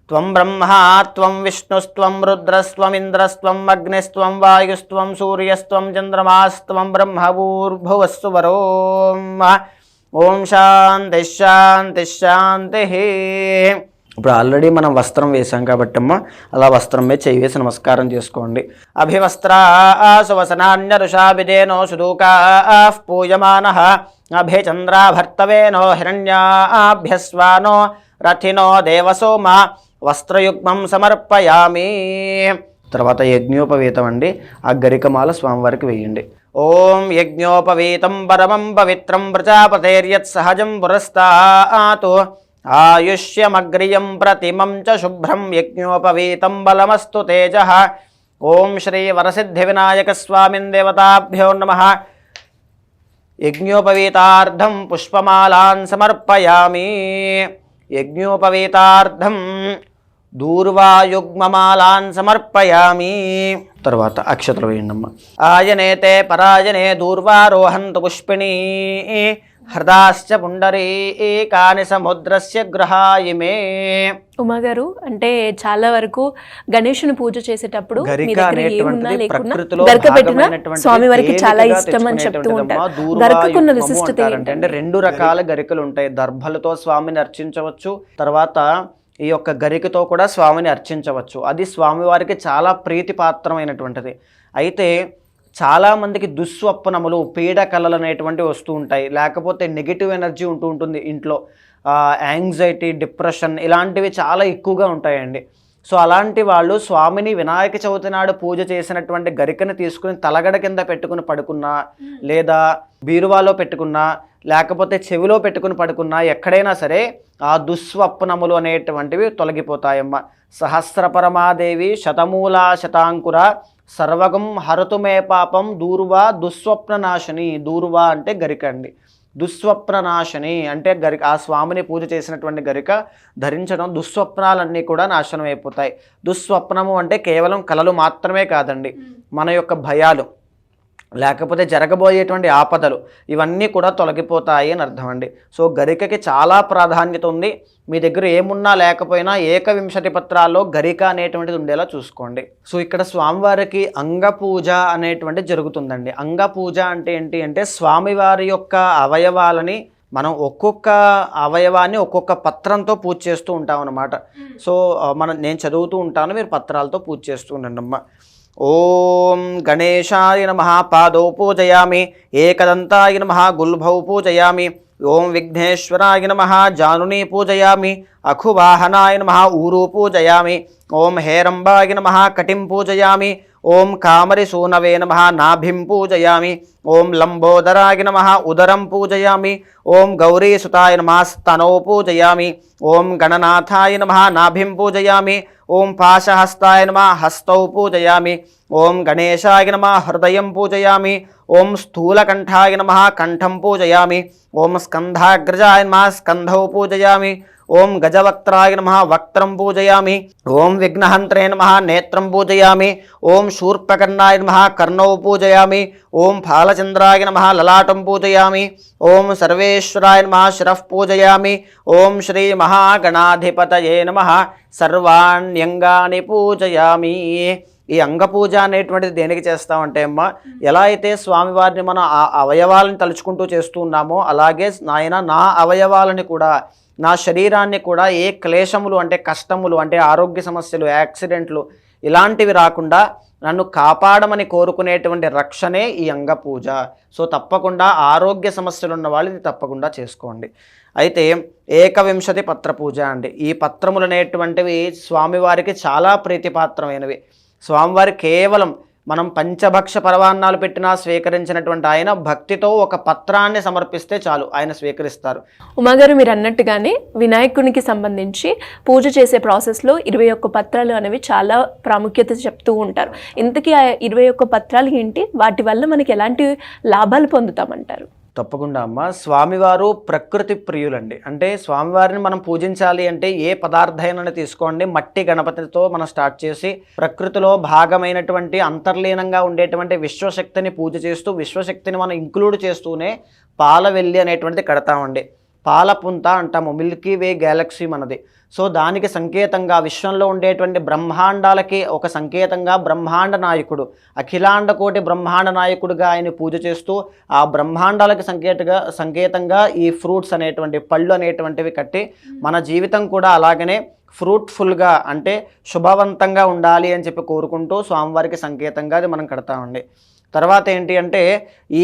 త్వం బ్రహ్మా త్వం విష్ణుస్త్వం రుద్రస్త్వమింద్రస్త్వం అగ్నిస్త్వం వాయుస్త్వం సూర్యస్త్వం చంద్రమాస్త్వం బ్రహ్మభూర్భువస్సు వరోం. ఓం శాంతి శాంతి శాంతి. ఇప్పుడు ఆల్రెడీ మనం వస్త్రం వేసాం కాబట్టి అమ్మ అలా వస్త్రం మీద చేయి వేసి నమస్కారం చేసుకోండి. అభివస్త్రాసువసనాన్యరుషాభిజేనో సుదూకాః పూయమానః అభిచంద్రాభర్తవేనో హిరణ్యాభ్యస్వానో రథినో దేవసోమ వస్త్రయుగ్మం సమర్పయామి. తర్వాత యజ్ఞోపవీతం అండి. ఆ గరికమాల స్వామివారికి వేయండి. ఓం యజ్ఞోపవీతం పరమం పవిత్రం ప్రజాపతేర్యత్ సహజం పురస్తాతు ఆయుష్యమగ్రియం ప్రతిమం చ శుభ్రం యజ్ఞోపవీతం బలమస్తు తేజః. ఓం శ్రీ వరసిద్ధి వినాయక స్వామిన్ దేవతాభ్యో నమః. యజ్ఞోపవీతార్థం పుష్పమాలాన్ సమర్పయామి. యజ్ఞోపవీతార్థం దూర్వాయుగ్మమాలాన్ సమర్పయామి. తర్వాత అక్షతలు వేయండమ్మ. ఆయనేతే పరాయనే దూర్వారోహంతు పుష్పిణీ హృదాశ్చ పుండరీకాని సముద్రస్య గృహాయిమే.
ఉమాగారు, అంటే చాలా వరకు గణేశుని పూజ చేసేటప్పుడు మీ
గరిక
దగ్గర
అనేటువంటిది
ఏమున్నా లేకున్నా
ప్రకృతిలో
గరిక పెట్టిన
భాగమైనటువంటిది,
స్వామి వారికి చాలా
తేలికగా
ఇష్టం అని చెప్తూ
తెచ్చుకునేటువంటిదమ్మా.
ఉంటారు.
దూర్వా
గరికకున్న
యుగ్మము
విశిష్టత
అంటారంటే, అంటే రెండు రకాల గరికలు ఉంటాయి. దర్భలతో స్వామిని అర్చించవచ్చు, తర్వాత ఈ యొక్క గరికతో కూడా స్వామిని అర్చించవచ్చు. అది స్వామివారికి చాలా ప్రీతిపాత్రమైనటువంటిది. అయితే చాలామందికి దుస్వప్నములు, పీడకలలు అనేటువంటివి వస్తూ ఉంటాయి. లేకపోతే నెగిటివ్ ఎనర్జీ ఉంటూ ఉంటుంది ఇంట్లో. యాంగ్జైటీ, డిప్రెషన్ ఇలాంటివి చాలా ఎక్కువగా ఉంటాయండి. సో అలాంటి వాళ్ళు స్వామిని వినాయక చవితి నాడు పూజ చేసినటువంటి గరికను తీసుకుని తలగడ కింద పెట్టుకుని పడుకున్నా, లేదా బీరువాలో పెట్టుకున్నా, లేకపోతే చెవిలో పెట్టుకుని పడుకున్నా, ఎక్కడైనా సరే ఆ దుస్వప్నములు అనేటువంటివి తొలగిపోతాయమ్మ. సహస్రపరమాదేవి శతమూలా శతాంకుర సర్వగం హరతుమే పాపం దూర్వా దుస్వప్ననాశిని. దూర్వా అంటే గరిక అండి. దుస్వప్ననాశిని అంటే గరిక. ఆ స్వామిని పూజ చేసినటువంటి గరిక ధరించడం దుస్వప్నాలన్నీ కూడా నాశనం అయిపోతాయి. దుస్వప్నము అంటే కేవలం కలలు మాత్రమే కాదండి, మన యొక్క భయాలు, లేకపోతే జరగబోయేటువంటి ఆపదలు ఇవన్నీ కూడా తొలగిపోతాయి అని అర్థం అండి. సో గరికకి చాలా ప్రాధాన్యత ఉంది. మీ దగ్గర ఏమున్నా లేకపోయినా 21 పత్రాల్లో గరిక అనేటువంటిది ఉండేలా చూసుకోండి. సో ఇక్కడ స్వామివారికి అంగపూజ అనేటువంటిది జరుగుతుందండి. అంగపూజ అంటే ఏంటి అంటే స్వామివారి యొక్క అవయవాలని మనం ఒక్కొక్క అవయవాన్ని ఒక్కొక్క పత్రంతో పూజ చేస్తూ ఉంటాం అన్నమాట. సో నేను చదువుతూ ఉంటాను, మీరు పత్రాలతో పూజ చేస్తూ ఉండండి అమ్మ. ఓం గణేశాయ నమః పాదౌ పూజయామి. ఏకదంతాయ నమః గుల్భౌ పూజయామి. ఓం విఘ్నేశ్వరాయ నమః జానుని పూజయామి. అఖువాహనాయ నమః ఊరు పూజయామి. ఓం హేరంబాయ నమః కటిం పూజయామి. ఓం కామరిసూనవే నమః నాభిం పూజయామి. ఓం లంబోదరాయ నమః ఉదరం పూజయామి. ఓం గౌరీసుతాయ నమః స్తనౌ పూజయామి. ఓం గణనాథాయ నమః నాభిం పూజయామి. ఓం పాశహస్తాయ నమః హస్తౌ పూజయామి. ఓం గణేశాయ నమః హృదయం పూజయామి. ఓం స్థూలకంఠాయ నమః కంఠం పూజయామి. ఓం స్కంధాగ్రజాయ నమః స్కంధౌ పూజయామి. ఓం గజవక్త్రాయ నమః వక్త్రం పూజయామి. ఓం విఘ్నహంత్రే నమః నేత్రం పూజయామి. ఓం శూర్పకర్ణాయ నమః కర్ణౌ పూజయామి. ఓం ఫాలచంద్రాయ నమః లలాటం పూజయామి. ఓం సర్వేశ్వరాయ నమః శిరః పూజయామి. ఓం శ్రీ మహాగణాధిపతయే నమః సర్వాణ్యంగాని పూజయామి. ఈ అంగపూజ అనేటువంటిది దేనికి చేస్తామంటే అమ్మ, ఎలా అయితే స్వామివారిని మనం ఆ అవయవాలను తలుచుకుంటూ చేస్తూ ఉన్నామో, అలాగే నాయన నా అవయవాలని కూడా, నా శరీరాన్ని కూడా ఏ క్లేశములు అంటే కష్టములు అంటే ఆరోగ్య సమస్యలు, యాక్సిడెంట్లు ఇలాంటివి రాకుండా నన్ను కాపాడమని కోరుకునేటువంటి రక్షణే ఈ అంగపూజ. సో తప్పకుండా ఆరోగ్య సమస్యలు ఉన్న వాళ్ళు ఇది తప్పకుండా చేసుకోండి. అయితే 21 పత్ర పూజ అండి. ఈ పత్రములు అనేటువంటివి స్వామివారికి చాలా ప్రీతిపాత్రమైనవి. స్వామివారి కేవలం మనం పంచభక్ష పరవాన్నాలు పెట్టినా స్వీకరించినటువంటి ఆయన భక్తితో ఒక పత్రాన్ని సమర్పిస్తే చాలు, ఆయన స్వీకరిస్తారు.
ఉమాగారు, మీరు అన్నట్టుగానే వినాయకునికి సంబంధించి పూజ చేసే ప్రాసెస్లో 21 పత్రాలు అనేవి చాలా ప్రాముఖ్యత చెప్తూ ఉంటారు. ఇంతకీ ఆ 21 పత్రాలు ఏంటి, వాటి వల్ల మనకి ఎలాంటి లాభాలు పొందుతామంటారు?
తప్పకుండా అమ్మ. స్వామివారు ప్రకృతి ప్రియులండి. అంటే స్వామివారిని మనం పూజించాలి అంటే ఏ పదార్థాన్ని తీసుకోండి, మట్టి గణపతితో మనం స్టార్ట్ చేసి ప్రకృతిలో భాగమైనటువంటి అంతర్లీనంగా ఉండేటువంటి విశ్వశక్తిని పూజ చేస్తూ విశ్వశక్తిని మనం ఇంక్లూడ్ చేస్తూనే పాలవెల్లి అనేటువంటిది కడతామండి. పాలపుంత అంటాము, మిల్కీ వే గ్యాలక్సీ మనది. సో దానికి సంకేతంగా విశ్వంలో ఉండేటువంటి బ్రహ్మాండాలకి ఒక సంకేతంగా బ్రహ్మాండ నాయకుడు, అఖిలాండ కోటి బ్రహ్మాండ నాయకుడిగా ఆయన పూజ చేస్తూ ఆ బ్రహ్మాండాలకి సంకేతంగా ఈ ఫ్రూట్స్ అనేటువంటి పళ్ళు అనేటువంటివి కట్టి మన జీవితం కూడా అలాగనే ఫ్రూట్ఫుల్గా అంటే శుభవంతంగా ఉండాలి అని చెప్పి కోరుకుంటూ స్వామివారికి సంకేతంగా అది మనం కడతామండి. తర్వాత ఏంటి అంటే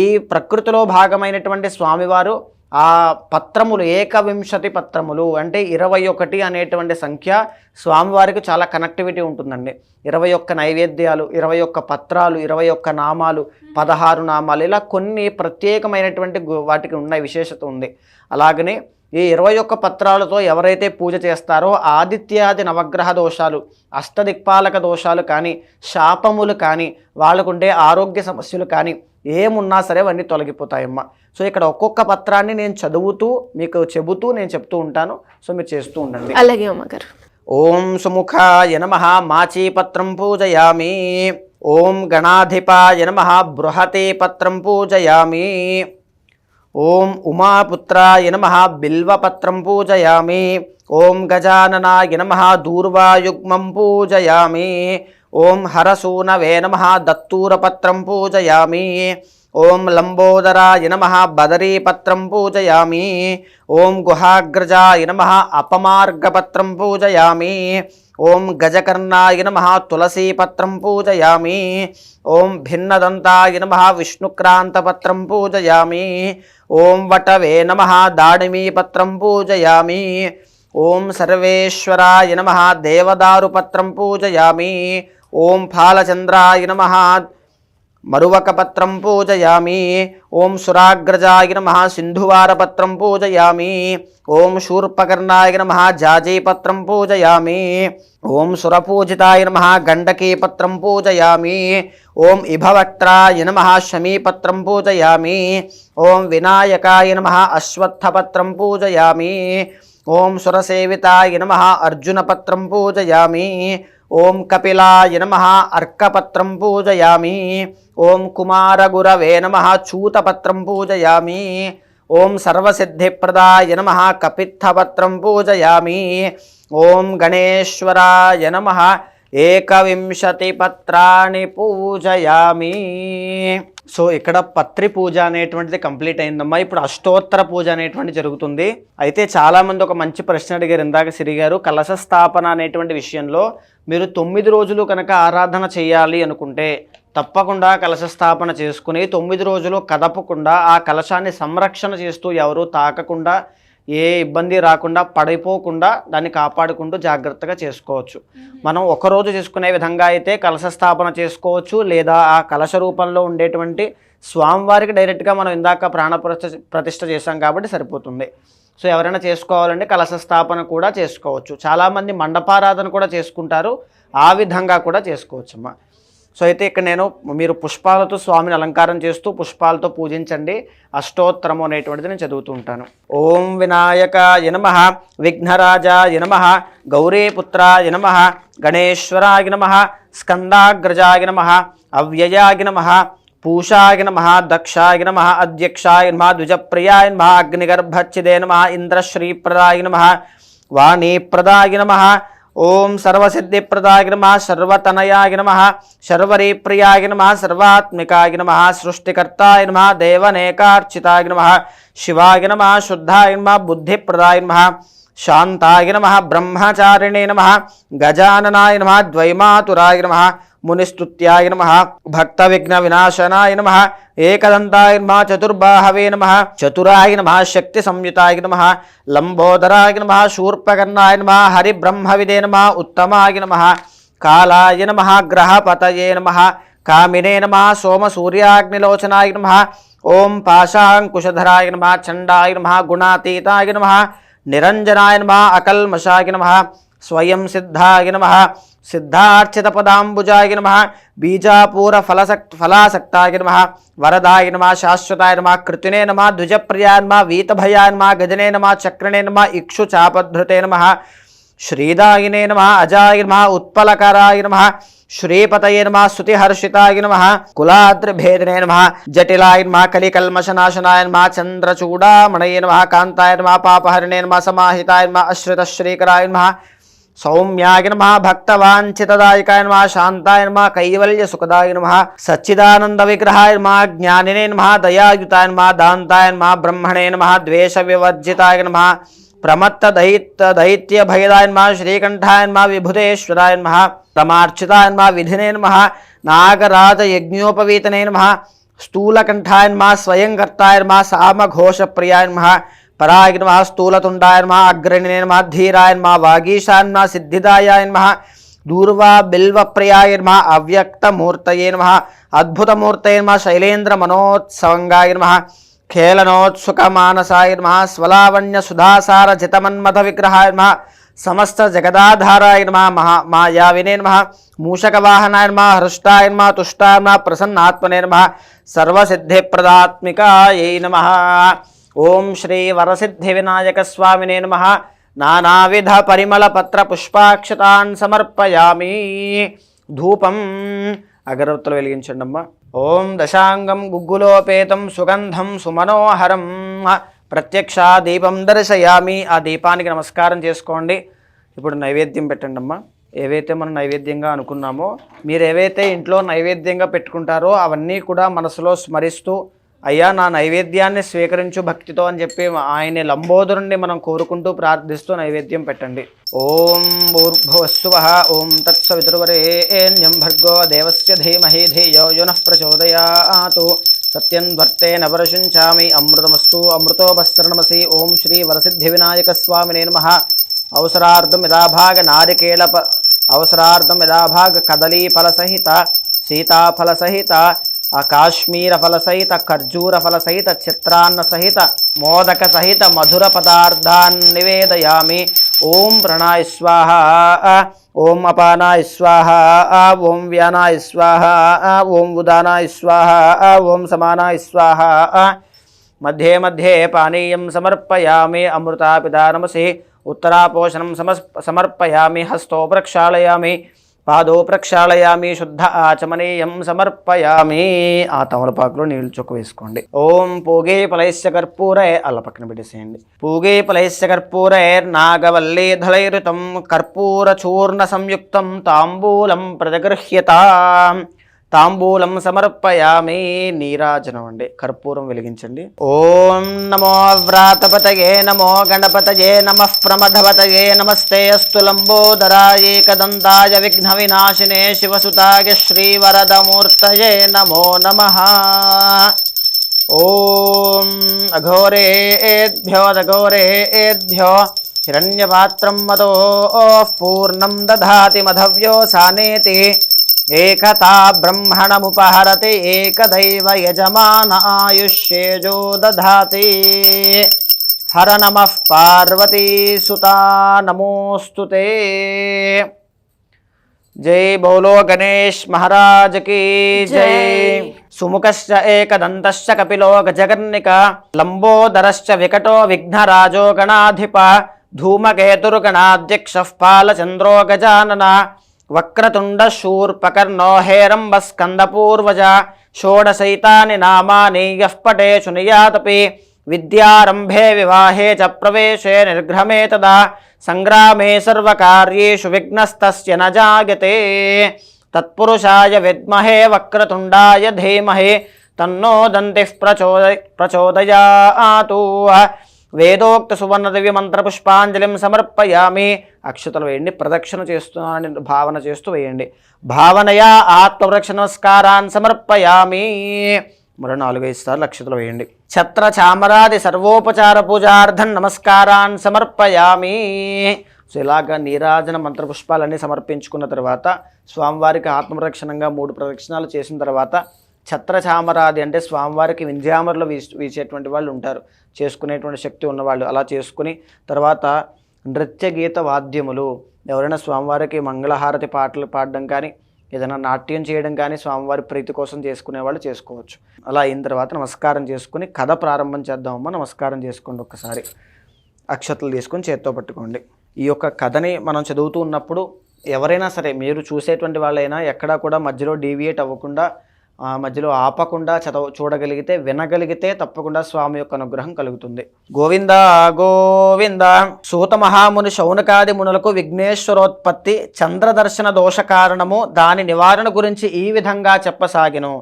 ఈ ప్రకృతిలో భాగమైనటువంటి స్వామివారు ఆ పత్రములు 21 పత్రములు అంటే 21 అనేటువంటి సంఖ్య స్వామివారికి చాలా కనెక్టివిటీ ఉంటుందండి. 21 నైవేద్యాలు, 21 పత్రాలు, 21 నామాలు, 16 నామాలు, ఇలా కొన్ని ప్రత్యేకమైనటువంటి వాటికి ఉన్న విశేషత ఉంది. అలాగనే ఈ 21 పత్రాలతో ఎవరైతే పూజ చేస్తారో ఆదిత్యాది నవగ్రహ దోషాలు, అష్టదిక్పాలక దోషాలు కానీ, శాపములు కానీ, వాళ్ళకుండే ఆరోగ్య సమస్యలు కానీ ఏమున్నా సరే అవన్నీ తొలగిపోతాయమ్మా. సో ఇక్కడ ఒక్కొక్క పత్రాన్ని నేను చదువుతూ మీకు చెబుతూ నేను చెప్తూ ఉంటాను. సో మీరు చేస్తూ ఉండండి.
అలాగే అమ్మగారు.
ఓం సుముఖాయ నమః మాచీ పత్రం పూజయామి. ఓం గణాధిపాయ నమః బృహతే పత్రం పూజయామి. ఓం ఉమాపుత్రాయ నమః బిల్వపత్రం పూజయామి. ఓం గజాననాయ నమః దూర్వాయుగ్మం పూజయామి. ఓం హరసూనవే నమః దత్తూరపత్రం పూజయామి. ఓం లంబోదరాయ నమః బదరీపత్రం పూజయామి. ఓం గుహాగ్రజాయ నమః అపమార్గపత్రం పూజయామి. ఓం గజకర్ణాయ నమః తులసీపత్రం పూజయామి. ఓం భిన్నదంతాయ నమః విష్ణుక్రాంతపత్రం పూజయామి. ఓం వటవే నమః దాడిమీపత్రం పూజయామి. ఓం సర్వేశ్వరాయ నమః దేవదారుపత్రం పూజయామి. ఓం ఫాలచంద్రాయ నమః మరువకపత్రం పూజయామి. ఓం సురాగ్రజాయ నమః సింధువారపత్రం పూజయామి. ఓం శూర్పకర్ణాయ నమః జాజీపత్రం పూజయామి. ఓం సురపూజితాయ నమః గండకీపత్రం పూజయామి. ఓం ఇభవక్త్రాయ నమః శమీపత్రం పూజయామి. ఓం వినాయకాయ నమః అశ్వత్థపత్రం పూజయామి. ఓం సురసేవితాయ నమః అర్జునపత్రం పూజయామి. ఓం కపిలాయ నమః అర్కపత్రం పూజయామి. ఓం కుమారగురవే నమః చూతపత్రం పూజయామి. ఓం సర్వసిద్ధిప్రదాయ నమః కపిత్థపత్రం పూజయామి. ఓం గణేశ్వరాయ నమః 21 పత్రాన్ని పూజయామి. సో ఇక్కడ పత్రి పూజ అనేటువంటిది కంప్లీట్ అయిందమ్మా. ఇప్పుడు అష్టోత్తర పూజ అనేటువంటి జరుగుతుంది. అయితే చాలామంది ఒక మంచి ప్రశ్న అడిగారు ఇందాక సిరి గారు, కలశ స్థాపన అనేటువంటి విషయంలో మీరు 9 రోజులు కనుక ఆరాధన చేయాలి అనుకుంటే తప్పకుండా కలశ స్థాపన చేసుకుని 9 రోజులు కదపకుండా ఆ కలశాన్ని సంరక్షణ చేస్తూ ఎవరూ తాకకుండా ఏ ఇబ్బంది రాకుండా పడిపోకుండా దాన్ని కాపాడుకుంటూ జాగ్రత్తగా చేసుకోవచ్చు. మనం ఒకరోజు చేసుకునే విధంగా అయితే కలశ స్థాపన చేసుకోవచ్చు, లేదా ఆ కలశ రూపంలో ఉండేటువంటి స్వామివారికి డైరెక్ట్గా మనం ఇందాక ప్రతిష్ఠ చేశాం కాబట్టి సరిపోతుంది. సో ఎవరైనా చేసుకోవాలంటే కలశ స్థాపన కూడా చేసుకోవచ్చు. చాలామంది మండపారాధన కూడా చేసుకుంటారు, ఆ విధంగా కూడా చేసుకోవచ్చమ్మా. సో అయితే ఇక్కడ నేను మీరు పుష్పాలతో స్వామిని అలంకారం చేస్తూ పుష్పాలతో పూజించండి. అష్టోత్తరము అనేటువంటిది నేను చదువుతూ ఉంటాను. ఓం వినాయకాయ నమః విఘ్నరాజాయ నమః గౌరీపుత్రాయ నమః గణేశ్వరాయ నమః స్కందాగ్రజాయ నమః అవ్యయాయ నమః పూషాయ నమః దక్షాయ నమః అధ్యక్షాయ నమః ద్విజప్రియాయ నమః అగ్నిగర్భచ్చిదే నమః ఇంద్రశ్రీప్రదాయ నమః వాణీప్రదాయ నమః ఓం సర్వసిద్ధిప్రదాయ నమః సర్వతనయాయ నమః సర్వరీప్రియాయ నమః సర్వాత్మికాయ నమః సృష్టికర్తాయ నమః దేవనేకార్చితాయ నమః శివాయ నమః శుద్ధాయ నమః బుద్ధిప్రదాయ నమః శాంతాయ నమః బ్రహ్మచారిణే నమః గజాననాయ నమః ద్వైమాతురాయ నమః మునిస్తుత్యాయ నమః భక్త విఘ్న వినాశనాయ నమః ఏకదంతాయ నమః చతుర్బాహవే నమః చతురాయ నమః శక్తి సంయుతాయ నమః లంబోదరాయ నమః శూర్పకర్ణాయ నమః హరిబ్రహ్మవిదే నమః ఉత్తమాయ నమః కాలాయ నమః గ్రహపతయే నమః కామినే నమః సోమసూర్యాగ్నిలోచనాయ నమః ఓం పాశాంకుశధరాయ నమః చండాయ నమః గుణాతీతాయ నమః నిరంజనాయ నమః అకల్మషాయ నమః స్వయం సిద్ధాయ నమః సిద్ధార్చిత పదాంబుజాయ నమః బీజాపూర ఫలాసక్తాయ నమః వరదాయ నమః శాశ్వతాయ నమః కృతినే నమః ద్విజప్రియాయ నమః వీతభయాయ నమః గజనే నమః చక్రనే నమః ఇక్షు చాపధృతే నమః శ్రీదాయినే నమః అజాయ నమః ఉత్పలకరాయ నమః శ్రీపతయే నమః స్తుతిహర్షితాయ నమః కులాద్రిభేదనే నమః జటిలాయ నమః కలికల్మషనాశనాయ నమః చంద్రచూడామణయే నమః కాంతాయ నమః పాపహరిణే నమః సమాహితాయ నమః అశ్రితశ్రీకరాయ నమః సౌమ్యాయ నమః భక్తవాంఛితదాయకాయ నమః శాంతాయ నమః కైవల్యసుఖదాయ నమః సచ్చిదానంద విగ్రహాయ నమః జ్ఞానినే నమః దయాయుతాయ నమః దాంతాయ నమః బ్రహ్మణే నమః ద్వేష వివర్జితాయ నమః ప్రమత్త దైత్య భయదాయ నమః శ్రీకంఠాయ నమః విభుదేశ్వరాయ నమః ప్రమార్చితాయ నమః విధినే నమః నాగరాజ యజ్ఞోపవీతనే నమః స్థూలకంఠాయ నమః స్వయంకర్తాయ నమః సామఘోషప్రియాయ నమః పరాయ నమః స్థూలతుండాయ నమః అగ్రణినే నమః ధీరాయ నమః వాగీశాయ నమః సిద్ధిదాయాయ నమః దూర్వా బిల్వప్రియాయ నమః అవ్యక్తమూర్తయే నమః అద్భుతమూర్తయే నమః శైలేంద్ర మనోత్సవంగాయ నమః ఖేళనోత్సుకమానసాయ నమః స్వలావణ్య సుధాసార జితమన్మథ విగ్రహాయ నమః సమస్త జగదాధారాయ నమః మాయావినే నమః మూషకవాహనాయ నమః హృష్టాయ నమః తుష్టాయ నమః ప్రసన్నాత్మనే నమః సర్వసిద్ధిప్రదాత్మికాయై నమః ఓం శ్రీ వరసిద్ధి వినాయక స్వామినే నమః నానావిధ పరిమళ పత్ర పుష్పాక్షతాన్ సమర్పయామి ధూపం అగరవత్తులు వెలిగించండి అమ్మా ఓం దశాంగం గుగ్గులోపేతం సుగంధం సుమనోహరం ప్రత్యక్ష దీపం దర్శయామి ఆ దీపానికి నమస్కారం చేసుకోండి ఇప్పుడు నైవేద్యం పెట్టండి అమ్మా ఏవైతే మనం నైవేద్యంగా అనుకున్నామో మీరు ఏవైతే ఇంట్లో నైవేద్యంగా పెట్టుకుంటారో అవన్నీ కూడా మనసులో స్మరిస్తూ అయ్యా నా నైవేద్యాన్ని స్వీకరించు భక్తితో అని చెప్పి ఆయన లంబోదరుణ్ణి మనం కోరుకుంటూ ప్రార్థిస్తూ నైవేద్యం పెట్టండి ఓం భూర్భువస్సువః ఓం తత్సవితుర్వరేణ్యం భర్గో దేవస్య ధీమహి ధియో యోనః ప్రచోదయాతు సత్యం వర్తేన వరశుంచామి అమృతమస్తు అమృతో భస్త్రనమసి ఓం శ్రీ వరసిద్ధి వినాయక స్వామినే నమః అవసరార్థం యథాభాగ నారికేళ అవసరార్థం యథాభాగ కదలీ ఫలసహిత సీతాఫలసహిత కాశ్మీర ఫల సహిత ఖర్జూర ఫల సహిత చిత్రాన్న సహిత మోదక సహిత మధుర పదార్థాన్ నివేదయామి ఓం ప్రణాయ స్వాహ ఓం అపానాయ స్వాహ ఓం వ్యానాయ స్వాహ ఓం ఉదానాయ స్వాహ ఓం సమానాయ స్వాహ మధ్యే మధ్యే పానీయం సమర్పయామి అమృతాపిదానమసి ఉత్తరాపోషణం సమర్పయామి హస్తో ప్రక్షాళయామి పాదో ప్రక్షాళయామి శుద్ధ ఆచమనీయం సమర్పయామి ఆ తమలపాకులో నీళ్ళు చొక్క వేసుకోండి ఓం పూగే ఫలైస్య కర్పూరే అల్ల పక్కన పెట్టేసేయండి పూగే ఫలైస్య కర్పూరే నాగవల్లీ ధలైరుతం కర్పూర చూర్ణ సంయుక్తం తాంబూలం ప్రజగృహ్యతాం తాంబూలం సమర్పయామి నీరాజనం అండి కర్పూరం వెలిగించండి ఓం నమో వ్రాతపతయే నమో గణపతయే నమః ప్రమథపతయే నమస్తే అస్తు లంబోదరాయ ఏకదంతాయ విఘ్న వినాశినే శివసుతాయ శ్రీవరదమూర్తయే నమో నమః ఓం అఘోరేభ్యో దఘోరేభ్యో హిరణ్యపాత్రం మదో పూర్ణం దధాతి మధవ్యో సానేతి ఏకతా బ్రహ్మణముపహరతి ఏకదైవ యజమాన ఆయుష్యేజో దధాతి హర నమః పార్వతీసుతా నమోస్తుతే జై బోలో గణేష్ మహారాజ్ కీ జై సుముఖశ్చ ఏకదంతశ్చ కపిలో గజగర్ణిక లంబోదరశ్చ వికటో విఘ్నరాజో గణాధిప ధూమకేతుర్గణాధ్యక్షః పాలచంద్రో గజానన వక్రతుండ శూర్పకర్ణో హేరంబస్కందపూర్వజ షోడశైతాని నామాని యః పఠేషు నియాతపి విద్యారంభే వివాహే చ ప్రవేశే నిర్ఘ్రమే తదా సంగ్రామే సర్వకార్యేషు విఘ్నస్తస్య న జాయతే తత్పురుషాయ విద్మహే వక్రతుండాయ ధీమహి తన్నో దంతిః ప్రచోదయాతు వేదోక్త సువర్ణ దివ్య మంత్ర పుష్పాంజలిం సమర్పయామి అక్షతలు వేయండి ప్రదక్షిణ చేస్తున్నానని భావన చేస్తూ వేయండి భావనయా ఆత్మవృక్ష నమస్కారాన్ సమర్పయామి మరో 4-5 సార్లు అక్షతలు వేయండి ఛత్ర చామరాది సర్వోపచార పూజార్థం నమస్కారాన్ సమర్పయామి సో ఇలాగా నీరాజన మంత్రపుష్పాలన్నీ సమర్పించుకున్న తర్వాత స్వామివారికి ఆత్మరక్షణంగా 3 ప్రదక్షిణాలు చేసిన తర్వాత ఛత్రచామరాది అంటే స్వామివారికి వింధ్యామరలో వీచేటువంటి వాళ్ళు ఉంటారు, చేసుకునేటువంటి శక్తి ఉన్నవాళ్ళు. అలా చేసుకుని తర్వాత నృత్య గీత వాద్యములు ఎవరైనా స్వామివారికి మంగళహారతి పాటలు పాడడం కానీ ఏదైనా నాట్యం చేయడం కానీ స్వామివారి ప్రీతి కోసం చేసుకునే వాళ్ళు చేసుకోవచ్చు. అలా అయిన తర్వాత నమస్కారం చేసుకుని కథ ప్రారంభం చేద్దామమ్మా. నమస్కారం చేసుకోండి, ఒక్కసారి అక్షతలు తీసుకొని చేత్తో పట్టుకోండి. ఈ యొక్క కథని మనం చదువుతూ ఉన్నప్పుడు ఎవరైనా సరే మీరు చూసేటువంటి వాళ్ళైనా ఎక్కడా కూడా మధ్యలో డీవియేట్ అవ్వకుండా మధ్యలో ఆపకుండా చూడగలిగితే వినగలిగితే తప్పకుండా స్వామి యొక్క అనుగ్రహం కలుగుతుంది. గోవింద గోవింద. సూత మహాముని శౌనకాది మునులకు విఘ్నేశ్వరోత్పత్తి చంద్రదర్శన దోష కారణము దాని నివారణ గురించి ఈ విధంగా చెప్పసాగిను.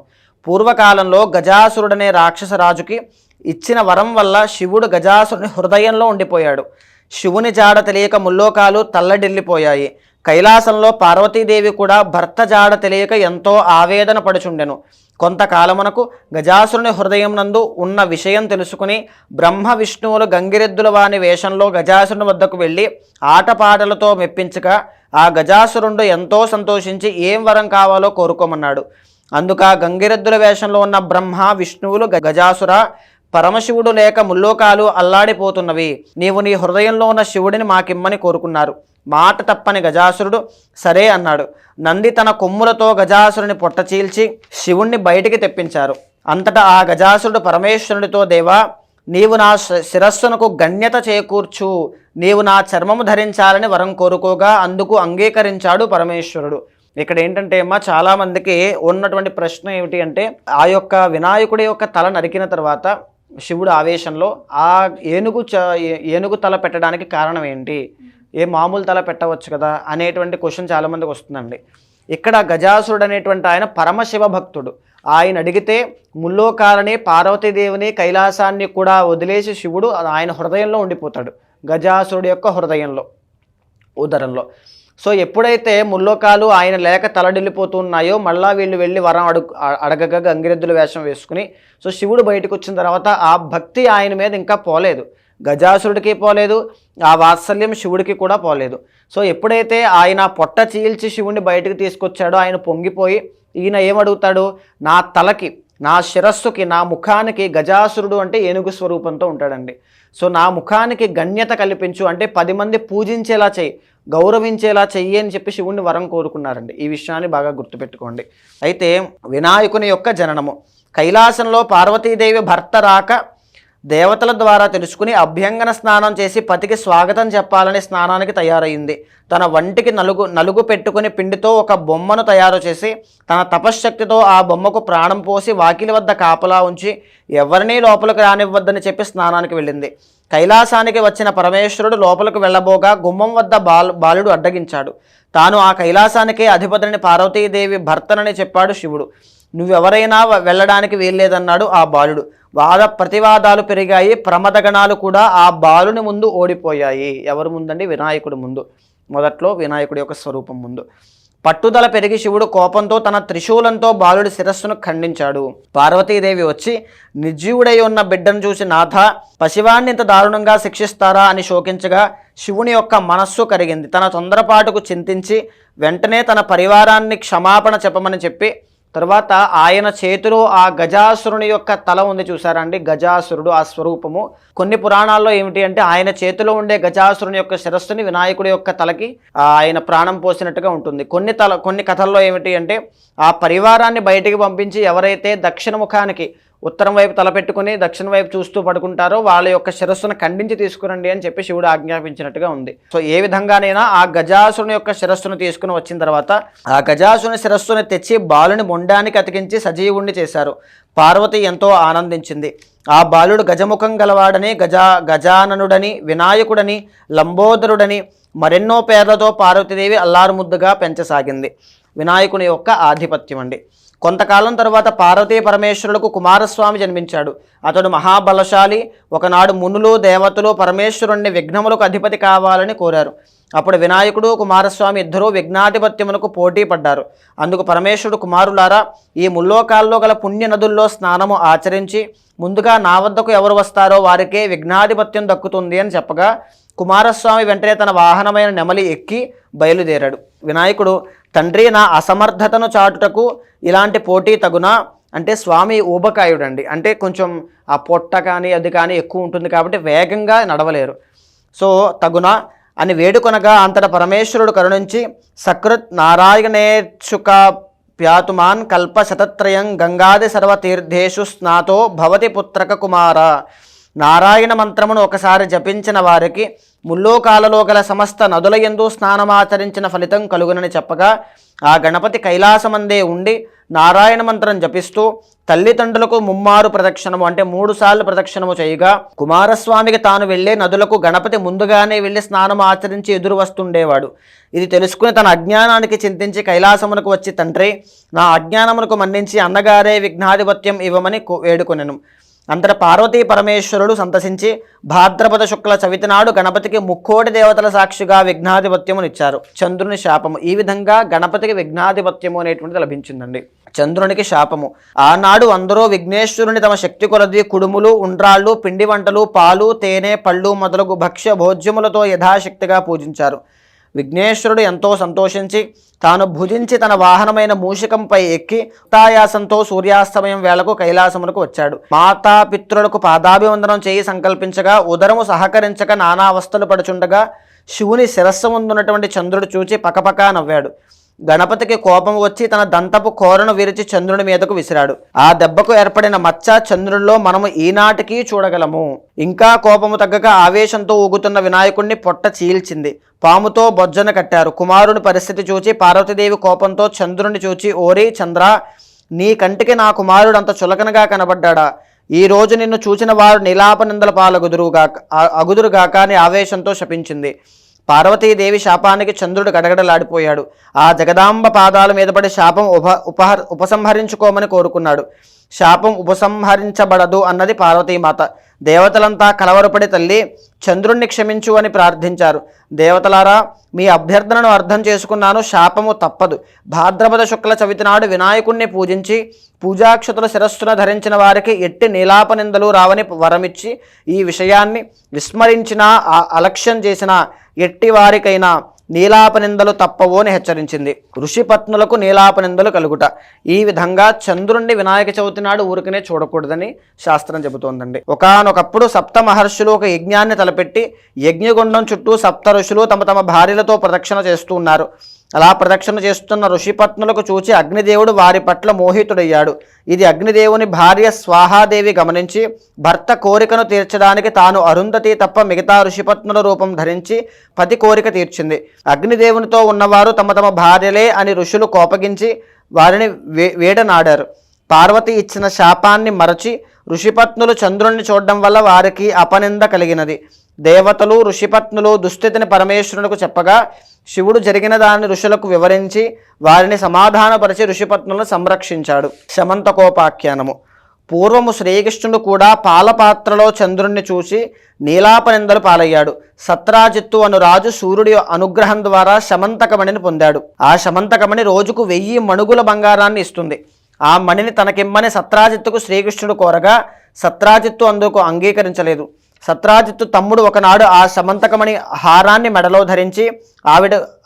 పూర్వకాలంలో గజాసురుడనే రాక్షస రాజుకి ఇచ్చిన వరం వల్ల శివుడు గజాసురుని హృదయంలో ఉండిపోయాడు. శివుని జాడ తెలియక ముల్లోకాలు తల్లడిల్లిపోయాయి. కైలాసంలో పార్వతీదేవి కూడా భర్త జాడ తెలియక ఎంతో ఆవేదన పడుచుండెను. కొంతకాలమునకు గజాసురుని హృదయం నందు ఉన్న విషయం తెలుసుకుని బ్రహ్మ విష్ణువులు గంగిరెద్దుల వాని వేషంలో గజాసురుని వద్దకు వెళ్ళి ఆటపాటలతో మెప్పించగా ఆ గజాసురుడు ఎంతో సంతోషించి ఏం వరం కావాలో కోరుకోమన్నాడు. అందుక గంగిరెద్దుల వేషంలో ఉన్న బ్రహ్మ విష్ణువులు గజాసుర, పరమశివుడు లేక ముల్లోకాలు అల్లాడిపోతున్నవి, నీవు నీ హృదయంలో ఉన్న శివుడిని మాకిమ్మని కోరుకున్నారు. మాట తప్పని గజాసురుడు సరే అన్నాడు. నంది తన కొమ్ములతో గజాసురుని పొట్ట చీల్చి శివుణ్ణి బయటికి తెప్పించారు. అంతటా ఆ గజాసురుడు పరమేశ్వరుడితో, దేవా, నీవు నా శిరస్సునకు గణ్యత చేకూర్చు, నీవు నా చర్మము ధరించాలని వరం కోరుకోగా అందుకు అంగీకరించాడు పరమేశ్వరుడు. ఇక్కడ ఏంటంటే అమ్మా, చాలామందికి ఉన్నటువంటి ప్రశ్న ఏమిటి అంటే ఆ యొక్క వినాయకుడి యొక్క తల నరికిన తర్వాత శివుడు ఆవేశంలో ఆ ఏనుగు తల పెట్టడానికి కారణం ఏంటి, ఏ మామూలు తల పెట్టవచ్చు కదా అనేటువంటి క్వశ్చన్ చాలామందికి వస్తుందండి. ఇక్కడ గజాసురుడు అనేటువంటి ఆయన పరమశివ భక్తుడు. ఆయన అడిగితే ముల్లోకాలని పార్వతీదేవిని కైలాసాన్ని కూడా వదిలేసి శివుడు ఆయన హృదయంలో ఉండిపోతాడు, గజాసురుడు యొక్క హృదయంలో ఉదరంలో. సో ఎప్పుడైతే ముల్లోకాలు ఆయన లేక తలడిల్లిపోతున్నాయో మళ్ళా వీళ్ళు వెళ్ళి వరం అడగగా గంగిరెద్దుల వేషం వేసుకుని సో శివుడు బయటకు వచ్చిన తర్వాత ఆ భక్తి ఆయన మీద ఇంకా పోలేదు, గజాసురుడికి పోలేదు, ఆ వాత్సల్యం శివుడికి కూడా పోలేదు. సో ఎప్పుడైతే ఆయన పొట్ట చీల్చి శివుడిని బయటకు తీసుకొచ్చాడో ఆయన పొంగిపోయి ఈయన ఏమడుగుతాడు, నా తలకి, నా శిరస్సుకి, నా ముఖానికి, గజాసురుడు అంటే ఏనుగు స్వరూపంతో ఉంటాడండి. సో నా ముఖానికి గణ్యత కల్పించు అంటే 10 మంది పూజించేలా చెయ్యి, గౌరవించేలా చెయ్యి అని చెప్పి శివుణ్ణి వరం కోరుకున్నారండి. ఈ విషయాన్ని బాగా గుర్తుపెట్టుకోండి. అయితే వినాయకుని యొక్క జననము కైలాసంలో పార్వతీదేవి భర్త రాక దేవతల ద్వారా తెలుసుకుని అభ్యంగన స్నానం చేసి పతికి స్వాగతం చెప్పాలని స్నానానికి తయారైంది. తన వంటికి నలుగు పెట్టుకుని పిండితో ఒక బొమ్మను తయారు చేసి తన తపశ్శక్తితో ఆ బొమ్మకు ప్రాణం పోసి వాకిలి వద్ద కాపలా ఉంచి ఎవరినీ లోపలికి రానివ్వద్దని చెప్పి స్నానానికి వెళ్ళింది. కైలాసానికి వచ్చిన పరమేశ్వరుడు లోపలికి వెళ్ళబోగా గుమ్మం వద్ద బాలుడు అడ్డగించాడు. తాను ఆ కైలాసానికే అధిపతిని పార్వతీదేవి భర్తనని చెప్పాడు శివుడు. నువ్వెవరైనా వెళ్ళడానికి వీల్లేదన్నాడు ఆ బాలుడు. వాద ప్రతివాదాలు పెరిగాయి. ప్రమదగణాలు కూడా ఆ బాలుని ముందు ఓడిపోయాయి. ఎవరి ముందండి? వినాయకుడి ముందు. మొదట్లో వినాయకుడి యొక్క స్వరూపం ముందు. పట్టుదల పెరిగి శివుడు కోపంతో తన త్రిశూలంతో బాలుడి శిరస్సును ఖండించాడు. పార్వతీదేవి వచ్చి నిర్జీవుడై ఉన్న బిడ్డను చూసి, నాథ, పసివాణ్ణి ఇంత దారుణంగా శిక్షిస్తారా అని శోకించగా శివుని యొక్క మనస్సు కరిగింది. తన తొందరపాటుకు చింతించి వెంటనే తన పరివారాన్ని క్షమాపణ చెప్పమని చెప్పి తర్వాత ఆయన చేతిలో ఆ గజాసురుని యొక్క తల ఉంది, చూసారా అండి, గజాసురుడు ఆ స్వరూపము. కొన్ని పురాణాల్లో ఏమిటి అంటే ఆయన చేతిలో ఉండే గజాసురుని యొక్క శిరస్సుని వినాయకుడి యొక్క తలకి ఆయన ప్రాణం పోసినట్టుగా ఉంటుంది. కొన్ని కథల్లో ఏమిటి అంటే ఆ పరివారాన్ని బయటికి పంపించి ఎవరైతే దక్షిణ ముఖానికి ఉత్తరం వైపు తలపెట్టుకుని దక్షిణ వైపు చూస్తూ పడుకుంటారో వాళ్ళ యొక్క శిరస్సును ఖండించి తీసుకురండి అని చెప్పి శివుడు ఆజ్ఞాపించినట్టుగా ఉంది. సో ఏ విధంగానైనా ఆ గజాసురుని యొక్క శిరస్సును తీసుకుని వచ్చిన తర్వాత ఆ గజాసురుని శిరస్సుని తెచ్చి బాలుని మొండానికి అతికించి సజీవుణ్ణి చేశారు. పార్వతి ఎంతో ఆనందించింది. ఆ బాలుడు గజముఖం గలవాడని, గజాననుడని, వినాయకుడని, లంబోదరుడని మరెన్నో పేర్లతో పార్వతీదేవి అల్లారుముద్దుగా పెంచసాగింది. వినాయకుని యొక్క ఆధిపత్యం అండి. కొంతకాలం తర్వాత పార్వతీ పరమేశ్వరులకు కుమారస్వామి జన్మించాడు. అతడు మహాబలశాలి. ఒకనాడు మునులు దేవతలు పరమేశ్వరుణ్ణి విఘ్నములకు అధిపతి కావాలని కోరారు. అప్పుడు వినాయకుడు కుమారస్వామి ఇద్దరూ విఘ్నాధిపత్యమునకు పోటీ పడ్డారు. అందుకు పరమేశ్వరుడు, కుమారులారా, ఈ ముల్లోకాల్లో గల పుణ్య నదుల్లో స్నానము ఆచరించి ముందుగా నా వద్దకు ఎవరు వస్తారో వారికే విఘ్నాధిపత్యం దక్కుతుంది అని చెప్పగా కుమారస్వామి వెంటనే తన వాహనమైన నెమలి ఎక్కి బయలుదేరాడు. వినాయకుడు, తండ్రి, నా అసమర్థతను చాటుటకు ఇలాంటి పోటీ తగునా అంటే స్వామి ఊబకాయుడండి, అంటే కొంచెం ఆ పొట్ట కానీ అది కానీ ఎక్కువ ఉంటుంది కాబట్టి వేగంగా నడవలేరు. సో తగునా అని వేడుకొనగా అంతట పరమేశ్వరుడు కరుణించి సకృత్ నారాయణేచ్చుక ప్యాతుమాన్ కల్ప శతత్రయం గంగాది సర్వతీర్థేషు స్నాతో భవతి పుత్రక కుమార. నారాయణ మంత్రమును ఒకసారి జపించిన వారికి ముల్లోకాలలో గల సమస్త నదుల యందు స్నానమాచరించిన ఫలితం కలుగునని చెప్పగా ఆ గణపతి కైలాసమందే ఉండి నారాయణ మంత్రం జపిస్తూ తల్లిదండ్రులకు ముమ్మారు ప్రదక్షిణము అంటే 3 సార్లు ప్రదక్షిణము చేయగా కుమారస్వామికి తాను వెళ్ళే నదులకు గణపతి ముందుగానే వెళ్ళి స్నానం ఆచరించి ఎదురు వస్తుండేవాడు. ఇది తెలుసుకుని తన అజ్ఞానానికి చింతించి కైలాసమునకు వచ్చి, తండ్రి, నా అజ్ఞానమునకు మన్నించి అన్నగారే విఘ్నాధిపత్యం ఇవ్వమని వేడుకొనెను. అంతట పార్వతీ పరమేశ్వరుడు సంతసించి భాద్రపద శుక్ల చవితి నాడు గణపతికి 3 దేవతల సాక్షిగా విఘ్నాధిపత్యమునిచ్చారు. చంద్రుని శాపము. ఈ విధంగా గణపతికి విఘ్నాధిపత్యము అనేటువంటిది లభించిందండి. చంద్రునికి శాపము. ఆనాడు అందరూ విఘ్నేశ్వరుని తమ శక్తి కొలది కుడుములు, ఉండ్రాళ్ళు, పిండి వంటలు, పాలు, తేనె, పళ్ళు మొదలగు భక్ష్య భోజ్యములతో యథాశక్తిగా పూజించారు. విఘ్నేశ్వరుడు ఎంతో సంతోషించి తాను భుజించి తన వాహనమైన మూషికంపై ఎక్కి ఉత్తాయాసంతో సూర్యాస్తమయం వేళకు కైలాసమునకు వచ్చాడు. మాతాపితృలకు పాదాభివందనం చేయి సంకల్పించగా ఉదరము సహకరించక నానా అవస్థలు పడుచుండగా శివుని శిరస్సు ముందున్నటువంటి చంద్రుడు చూచి పకపకా నవ్వాడు. గణపతికి కోపం వచ్చి తన దంతపు కోరను విరిచి చంద్రుని మీదకు విసిరాడు. ఆ దెబ్బకు ఏర్పడిన మచ్చ చంద్రునిలో మనము ఈనాటికి చూడగలము. ఇంకా కోపము తగ్గక ఆవేశంతో ఊగుతున్న వినాయకుడిని పొట్ట చీల్చింది. పాముతో బొజ్జన కట్టారు. కుమారుని పరిస్థితి చూచి పార్వతీదేవి కోపంతో చంద్రుని చూచి, ఓరి చంద్ర, నీ కంటికి నా కుమారుడు అంత చులకనగా కనబడ్డాడా? ఈ రోజు నిన్ను చూచిన వారు నీలాప నిందల అగుదురుగాక అని ఆవేశంతో శపించింది. పార్వతీదేవి శాపానికి చంద్రుడు గడగడలాడిపోయాడు. ఆ జగదాంబ పాదాల మీద పడి శాపం ఉపసంహరించుకోమని కోరుకున్నాడు. శాపం ఉపసంహరించబడదు అన్నది పార్వతీమాత. దేవతలంతా కలవరపడి, తల్లి, చంద్రుణ్ణి క్షమించు అని ప్రార్థించారు. దేవతలారా, మీ అభ్యర్థనను అర్థం చేసుకున్నాను. శాపము తప్పదు. భాద్రపద శుక్ల చవితి నాడు వినాయకుణ్ణి పూజించి పూజాక్షతుల శిరస్సున ధరించిన వారికి ఎట్టి నీలాప నిందలు రావని వరమిచ్చి ఈ విషయాన్ని విస్మరించినా అలక్ష్యం చేసినా ఎట్టి వారికైనా నీలాప నిందలు తప్పవు అని హెచ్చరించింది. ఋషిపత్నులకు నీలాప నిందలు కలుగుట. ఈ విధంగా చంద్రుణ్ణి వినాయక చవితి నాడు ఊరికనే చూడకూడదని శాస్త్రం చెబుతోందండి. ఒకానొకప్పుడు సప్త మహర్షులు ఒక యజ్ఞాన్ని తలపెట్టి యజ్ఞగుండం చుట్టూ సప్త ఋషులు తమ తమ భార్యలతో ప్రదక్షిణ చేస్తూ ఉన్నారు. అలా ప్రదక్షిణ చేస్తున్న ఋషిపత్నులకు చూచి అగ్నిదేవుడు వారి పట్ల మోహితుడయ్యాడు. ఇది అగ్నిదేవుని భార్య స్వాహాదేవి గమనించి భర్త కోరికను తీర్చడానికి తాను అరుంధతి తప్ప మిగతా ఋషిపత్నుల రూపం ధరించి పతి కోరిక తీర్చింది. అగ్నిదేవునితో ఉన్నవారు తమ తమ భార్యలే అని ఋషులు కోపగించి వారిని వేడనాడారు. పార్వతి ఇచ్చిన శాపాన్ని మరచి ఋషిపత్నులు చంద్రుణ్ణి చూడడం వల్ల వారికి అపనింద కలిగినది. దేవతలు ఋషిపత్నులు దుస్థితిని పరమేశ్వరునికి చెప్పగా శివుడు జరిగిన దాన్ని ఋషులకు వివరించి వారిని సమాధానపరిచి ఋషిపత్నులను సంరక్షించాడు. శమంతకోపాఖ్యానము. పూర్వము శ్రీకృష్ణుడు కూడా పాలపాత్రలో చంద్రుణ్ణి చూసి నీలాపనిందలు పాలయ్యాడు. సత్రాజిత్తు అను రాజు సూర్యుడి అనుగ్రహం ద్వారా శమంతకమణిని పొందాడు. ఆ శమంతకమణి రోజుకు 1000 మణుగుల బంగారాన్ని ఇస్తుంది. ఆ మణిని తనకిమ్మని సత్రాజిత్తుకు శ్రీకృష్ణుడు కోరగా సత్రాజిత్తు అందుకు అంగీకరించలేదు. సత్రాజిత్తు తమ్ముడు ఒకనాడు ఆ శమంతకమణి హారాన్ని మెడలో ధరించి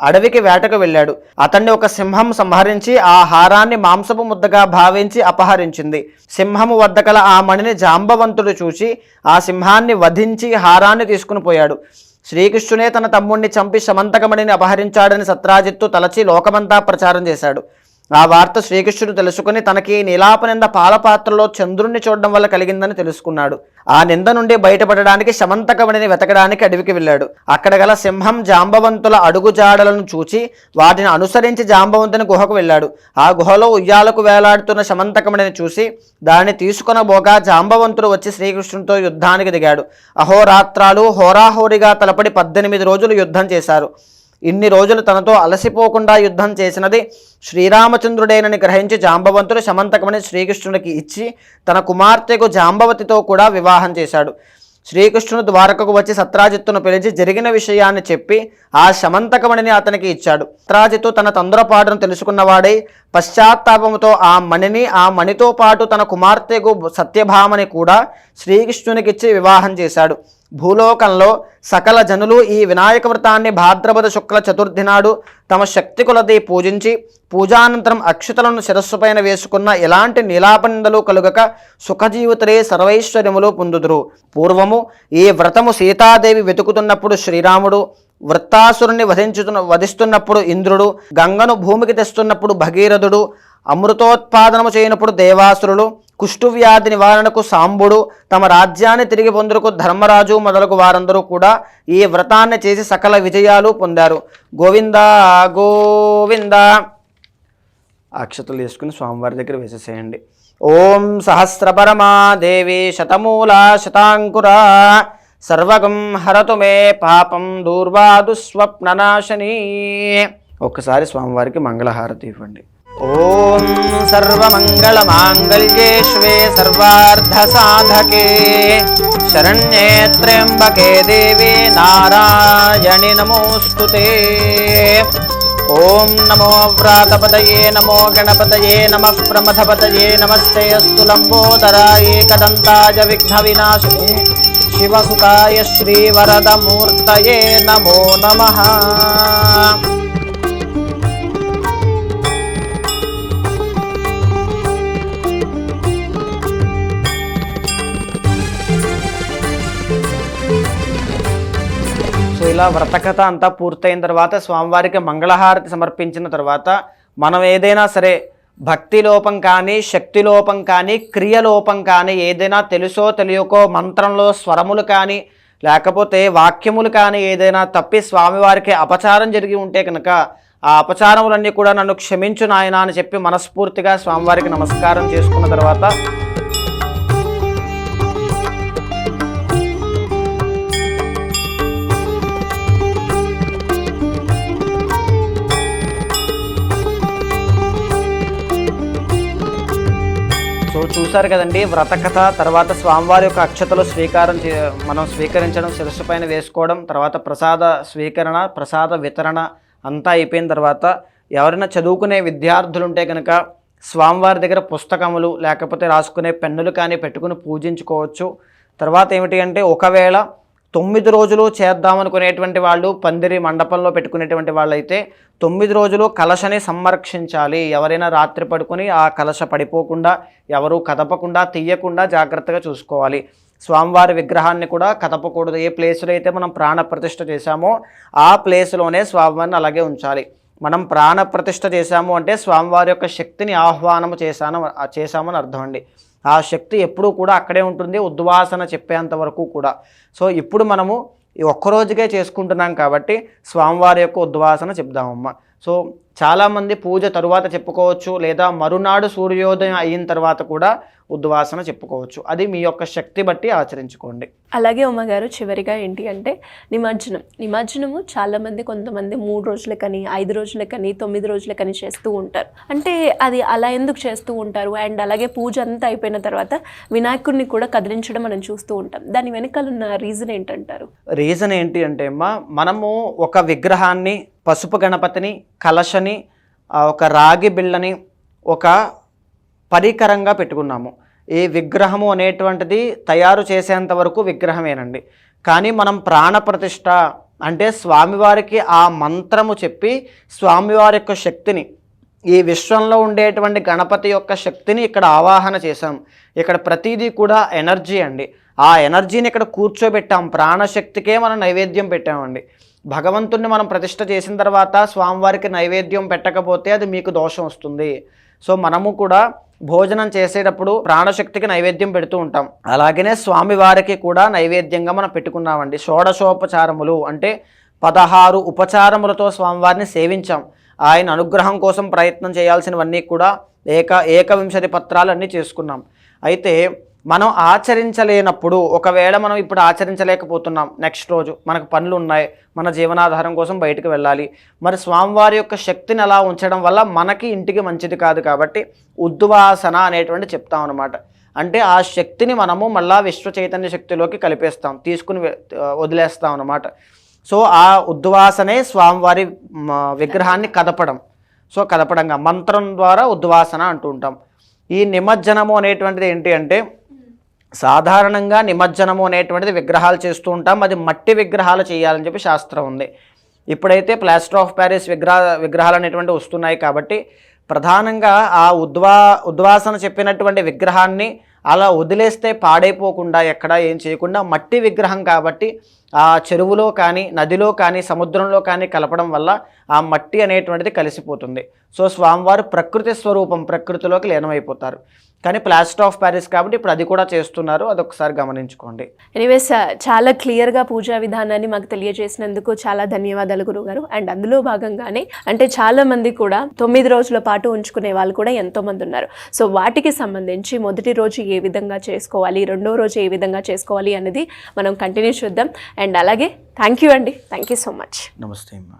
అడవికి వేటకు వెళ్ళాడు. అతన్ని ఒక సింహం సంహరించి ఆ హారాన్ని మాంసపు ముద్దగా భావించి అపహరించింది. సింహము వద్ద కల ఆ మణిని జాంబవంతుడు చూసి ఆ సింహాన్ని వధించి హారాన్ని తీసుకుని పోయాడు. శ్రీకృష్ణునే తన తమ్ముడిని చంపి శమంతకమణిని అపహరించాడని సత్రాజిత్తు తలచి లోకమంతా ప్రచారం చేశాడు. ఆ వార్త శ్రీకృష్ణుడు తెలుసుకుని తనకి నీలాపనింద పాలపాత్రలో చంద్రుణ్ణి చూడడం వల్ల కలిగిందని తెలుసుకున్నాడు. ఆ నింద నుండి బయటపడడానికి శమంతకమణిని వెతకడానికి అడవికి వెళ్ళాడు. అక్కడ గల సింహం జాంబవంతుల అడుగుజాడలను చూచి వాటిని అనుసరించి జాంబవంతుని గుహకు వెళ్ళాడు. ఆ గుహలో ఉయ్యాలకు వేలాడుతున్న శమంతకమణిని చూసి దాన్ని తీసుకొనబోగా జాంబవంతుడు వచ్చి శ్రీకృష్ణుడితో యుద్ధానికి దిగాడు. అహోరాత్రాలు హోరాహోరిగా తలపడి 18 రోజులు యుద్ధం చేశారు. ఇన్ని రోజులు తనతో అలసిపోకుండా యుద్ధం చేసినది శ్రీరామచంద్రుడేనని గ్రహించి జాంబవంతుడు శమంతకమణి శ్రీకృష్ణుడికి ఇచ్చి తన కుమార్తెకు జాంబవతితో కూడా వివాహం చేశాడు. శ్రీకృష్ణుడు ద్వారకకు వచ్చి సత్రాజిత్తును పిలిచి జరిగిన విషయాన్ని చెప్పి ఆ శమంతకమణిని అతనికి ఇచ్చాడు. సత్రాజిత్తు తన తొందరపాటును తెలుసుకున్నవాడై పశ్చాత్తాపముతో ఆ మణిని ఆ మణితో పాటు తన కుమార్తెకు సత్యభామని కూడా శ్రీకృష్ణునికిచ్చి వివాహం చేశాడు. భూలోకంలో సకల జనులు ఈ వినాయక వ్రతాన్ని భాద్రపద శుక్ల చతుర్థి నాడు తమ శక్తి కొలది పూజించి పూజానంతరం అక్షతలను శిరస్సుపైన వేసుకున్న ఎలాంటి నీలాపనిందలు కలుగక సుఖజీవితులే సర్వైశ్వర్యములు పొందుదురు. పూర్వము ఈ వ్రతము సీతాదేవి వెతుకుతున్నప్పుడు శ్రీరాముడు, వృత్తాసురుణ్ణి వధిస్తున్నప్పుడు ఇంద్రుడు, గంగను భూమికి తెస్తున్నప్పుడు భగీరథుడు, అమృతోత్పాదనము చేయనప్పుడు దేవాసురులు, కుష్ఠువ్యాధి నివారణకు సాంబుడు, తమ రాజ్యాన్ని తిరిగి పొందుటకు ధర్మరాజు మొదలగు వారందరూ కూడా ఈ వ్రతాన్ని చేసి సకల విజయాలు పొందారు. గోవింద గోవింద. అక్షతలు వేసుకుని స్వామివారి దగ్గర వేసేసేయండి. ఓం సహస్రపరమా దేవి శతమూల శతాంకురా సర్వగం హరతు మే పాపం దూర్వాదు స్వప్ననాశని. ఒక్కసారి స్వామివారికి మంగళహారతి ఇవ్వండి. ఓం సర్వమంగళ మాంగళ్యే శివే సర్వార్థ సాధకే శరణ్యే త్ర్యంబకే దేవి నారాయణి నమోస్తుతే. ఓం నమో వ్రాతపతయే నమో గణపతయే నమః ప్రమథపతయే నమస్తే అస్తు లంబోదరాయ కదంతాయ విఘ్న వినాశినే శివసుతాయ శ్రీవరదమూర్తయే నమో నమః. సో ఇలా వ్రతకథ అంతా పూర్తయిన తర్వాత స్వామివారికి మంగళహారతి సమర్పించిన తర్వాత మనం ఏదైనా సరే భక్తి లోపం కానీ శక్తి లోపం కానీ క్రియలోపం కానీ ఏదైనా తెలుసో తెలియకో మంత్రంలో స్వరములు కానీ లేకపోతే వాక్యములు కానీ ఏదైనా తప్పి స్వామివారికి అపచారం జరిగి ఉంటే కనుక ఆ అపచారములన్నీ కూడా నన్ను క్షమించు నాయన అని చెప్పి మనస్ఫూర్తిగా స్వామివారికి నమస్కారం చేసుకున్న తర్వాత సో చూసారు కదండి వ్రతకథ. తర్వాత స్వామివారి యొక్క అక్షతలు మనం స్వీకరించడం, శిరస్సు పైన వేసుకోవడం, తర్వాత ప్రసాద స్వీకరణ, ప్రసాద వితరణ అంతా అయిపోయిన తర్వాత ఎవరైనా చదువుకునే విద్యార్థులు ఉంటే కనుక స్వామివారి దగ్గర పుస్తకములు లేకపోతే రాసుకునే పెన్నులు కానీ పెట్టుకుని పూజించుకోవచ్చు. తర్వాత ఏమిటి అంటే ఒకవేళ 9 రోజులు చేద్దామనుకునేటువంటి వాళ్ళు పందిరి మండపంలో పెట్టుకునేటువంటి వాళ్ళైతే 9 రోజులు కలశని సంరక్షించాలి. ఎవరైనా రాత్రి పడుకొని ఆ కలశ పడిపోకుండా, ఎవరు కదపకుండా, తీయకుండా జాగ్రత్తగా చూసుకోవాలి. స్వామివారి విగ్రహాన్ని కూడా కదపకూడదు. ఏ ప్లేస్లో అయితే మనం ప్రాణప్రతిష్ఠ చేశామో ఆ ప్లేస్లోనే స్వామివారిని అలాగే ఉంచాలి. మనం ప్రాణప్రతిష్ఠ చేశాము అంటే స్వామివారి యొక్క శక్తిని ఆహ్వానము చేశామని అర్థం అండి. ఆ శక్తి ఎప్పుడూ కూడా అక్కడే ఉంటుంది, ఉద్వాసన చెప్పేంత వరకు కూడా. సో ఇప్పుడు మనము ఈ ఒక్కరోజుకే చేసుకుంటున్నాం కాబట్టి స్వామివారి యొక్క ఉద్వాసన చెప్దామమ్మ. సో చాలామంది పూజ తరువాత చెప్పుకోవచ్చు, లేదా మరునాడు సూర్యోదయం అయిన తర్వాత కూడా ఉద్వాసన చెప్పుకోవచ్చు. అది మీ యొక్క శక్తి బట్టి ఆచరించుకోండి.
అలాగే అమ్మగారు చివరిగా ఏంటి అంటే నిమజ్జనము చాలామంది కొంతమంది 3 రోజులకని 5 రోజులకని 9 రోజులకని చేస్తూ ఉంటారు. అంటే అది అలా ఎందుకు చేస్తూ ఉంటారు? అండ్ అలాగే పూజ అంతా అయిపోయిన తర్వాత వినాయకుడిని కూడా కదిలించడం మనం చూస్తూ ఉంటాం. దాని వెనకాల ఉన్న రీజన్ ఏంటంటారు?
రీజన్ ఏంటి అంటే అమ్మా, మనము ఒక విగ్రహాన్ని, పసుపు గణపతిని, కలశని, ఒక రాగి బిళ్ళని ఒక పరికరంగా పెట్టుకున్నాము. ఈ విగ్రహము అనేటువంటిది తయారు చేసేంత వరకు విగ్రహమేనండి. కానీ మనం ప్రాణప్రతిష్ఠ అంటే స్వామివారికి ఆ మంత్రము చెప్పి స్వామివారి యొక్క శక్తిని, ఈ విశ్వంలో ఉండేటువంటి గణపతి యొక్క శక్తిని ఇక్కడ ఆవాహన చేశాం. ఇక్కడ ప్రతిదీ కూడా ఎనర్జీ అండి. ఆ ఎనర్జీని ఇక్కడ కూర్చోబెట్టాం. ప్రాణశక్తికే మనం నైవేద్యం పెట్టామండి. భగవంతుణ్ణి మనం ప్రతిష్ఠ చేసిన తర్వాత స్వామివారికి నైవేద్యం పెట్టకపోతే అది మీకు దోషం వస్తుంది. సో మనము కూడా భోజనం చేసేటప్పుడు ప్రాణశక్తికి నైవేద్యం పెడుతూ ఉంటాం. అలాగనే స్వామివారికి కూడా నైవేద్యంగా మనం పెట్టుకున్నామండి. షోడశోపచారములు అంటే 16 ఉపచారములతో స్వామివారిని సేవించాం. ఆయన అనుగ్రహం కోసం ప్రయత్నం చేయాల్సినవన్నీ కూడా 21 పత్రాలు అన్నీ చేసుకున్నాం. అయితే మనం ఆచరించలేనప్పుడు, ఒకవేళ మనం ఇప్పుడు ఆచరించలేకపోతున్నాం, నెక్స్ట్ రోజు మనకు పనులు ఉన్నాయి, మన జీవనాధారం కోసం బయటకు వెళ్ళాలి, మరి స్వామివారి యొక్క శక్తిని అలా ఉంచడం వల్ల మనకి ఇంటికి మంచిది కాదు. కాబట్టి ఉద్వాసన అనేటువంటి చెప్తాం అనమాట. అంటే ఆ శక్తిని మనము మళ్ళా విశ్వ చైతన్య శక్తిలోకి కలిపేస్తాం, తీసుకుని వదిలేస్తాం అనమాట. సో ఆ ఉద్వాసనే స్వామివారి విగ్రహాన్ని కదపడం. సో కదపడంగా మంత్రం ద్వారా ఉద్వాసన అంటూ ఉంటాం. ఈ నిమజ్జనము అనేటువంటిది ఏంటి అంటే సాధారణంగా నిమజ్జనము అనేటువంటిది విగ్రహాలు చేస్తూ ఉంటాం, అది మట్టి విగ్రహాలు చేయాలని చెప్పి శాస్త్రం ఉంది. ఇప్పుడైతే ప్లాస్టర్ ఆఫ్ ప్యారిస్ విగ్రహాలు అనేటువంటి వస్తున్నాయి కాబట్టి ప్రధానంగా ఆ ఉద్వాసన చెప్పినటువంటి విగ్రహాన్ని అలా వదిలేస్తే పాడైపోకుండా ఎక్కడ ఏం చేయకుండా మట్టి విగ్రహం కాబట్టి ఆ చెరువులో కానీ నదిలో కానీ సముద్రంలో కానీ కలపడం వల్ల ఆ మట్టి అనేటువంటిది కలిసిపోతుంది. సో స్వామివారు ప్రకృతి స్వరూపం, ప్రకృతిలోకి లీనమైపోతారు. కానీ ప్లాస్టర్ ఆఫ్ ప్యారిస్ కాబట్టి ఇప్పుడు అది కూడా చేస్తున్నారు, అదొకసారి గమనించుకోండి.
ఎనీవేస్ చాలా క్లియర్గా పూజా విధానాన్ని మాకు తెలియజేసినందుకు చాలా ధన్యవాదాలు గురుగారు. అండ్ అందులో భాగంగానే అంటే చాలా మంది కూడా 9 రోజుల పాటు ఉంచుకునే వాళ్ళు కూడా ఎంతోమంది ఉన్నారు. సో వాటికి సంబంధించి మొదటి రోజు ఏ విధంగా చేసుకోవాలి, రెండో రోజు ఏ విధంగా చేసుకోవాలి అనేది మనం కంటిన్యూ చూద్దాం. అండ్ అలాగే థ్యాంక్ యూ అండి, థ్యాంక్ యూ సో మచ్.
నమస్తే అమ్మా.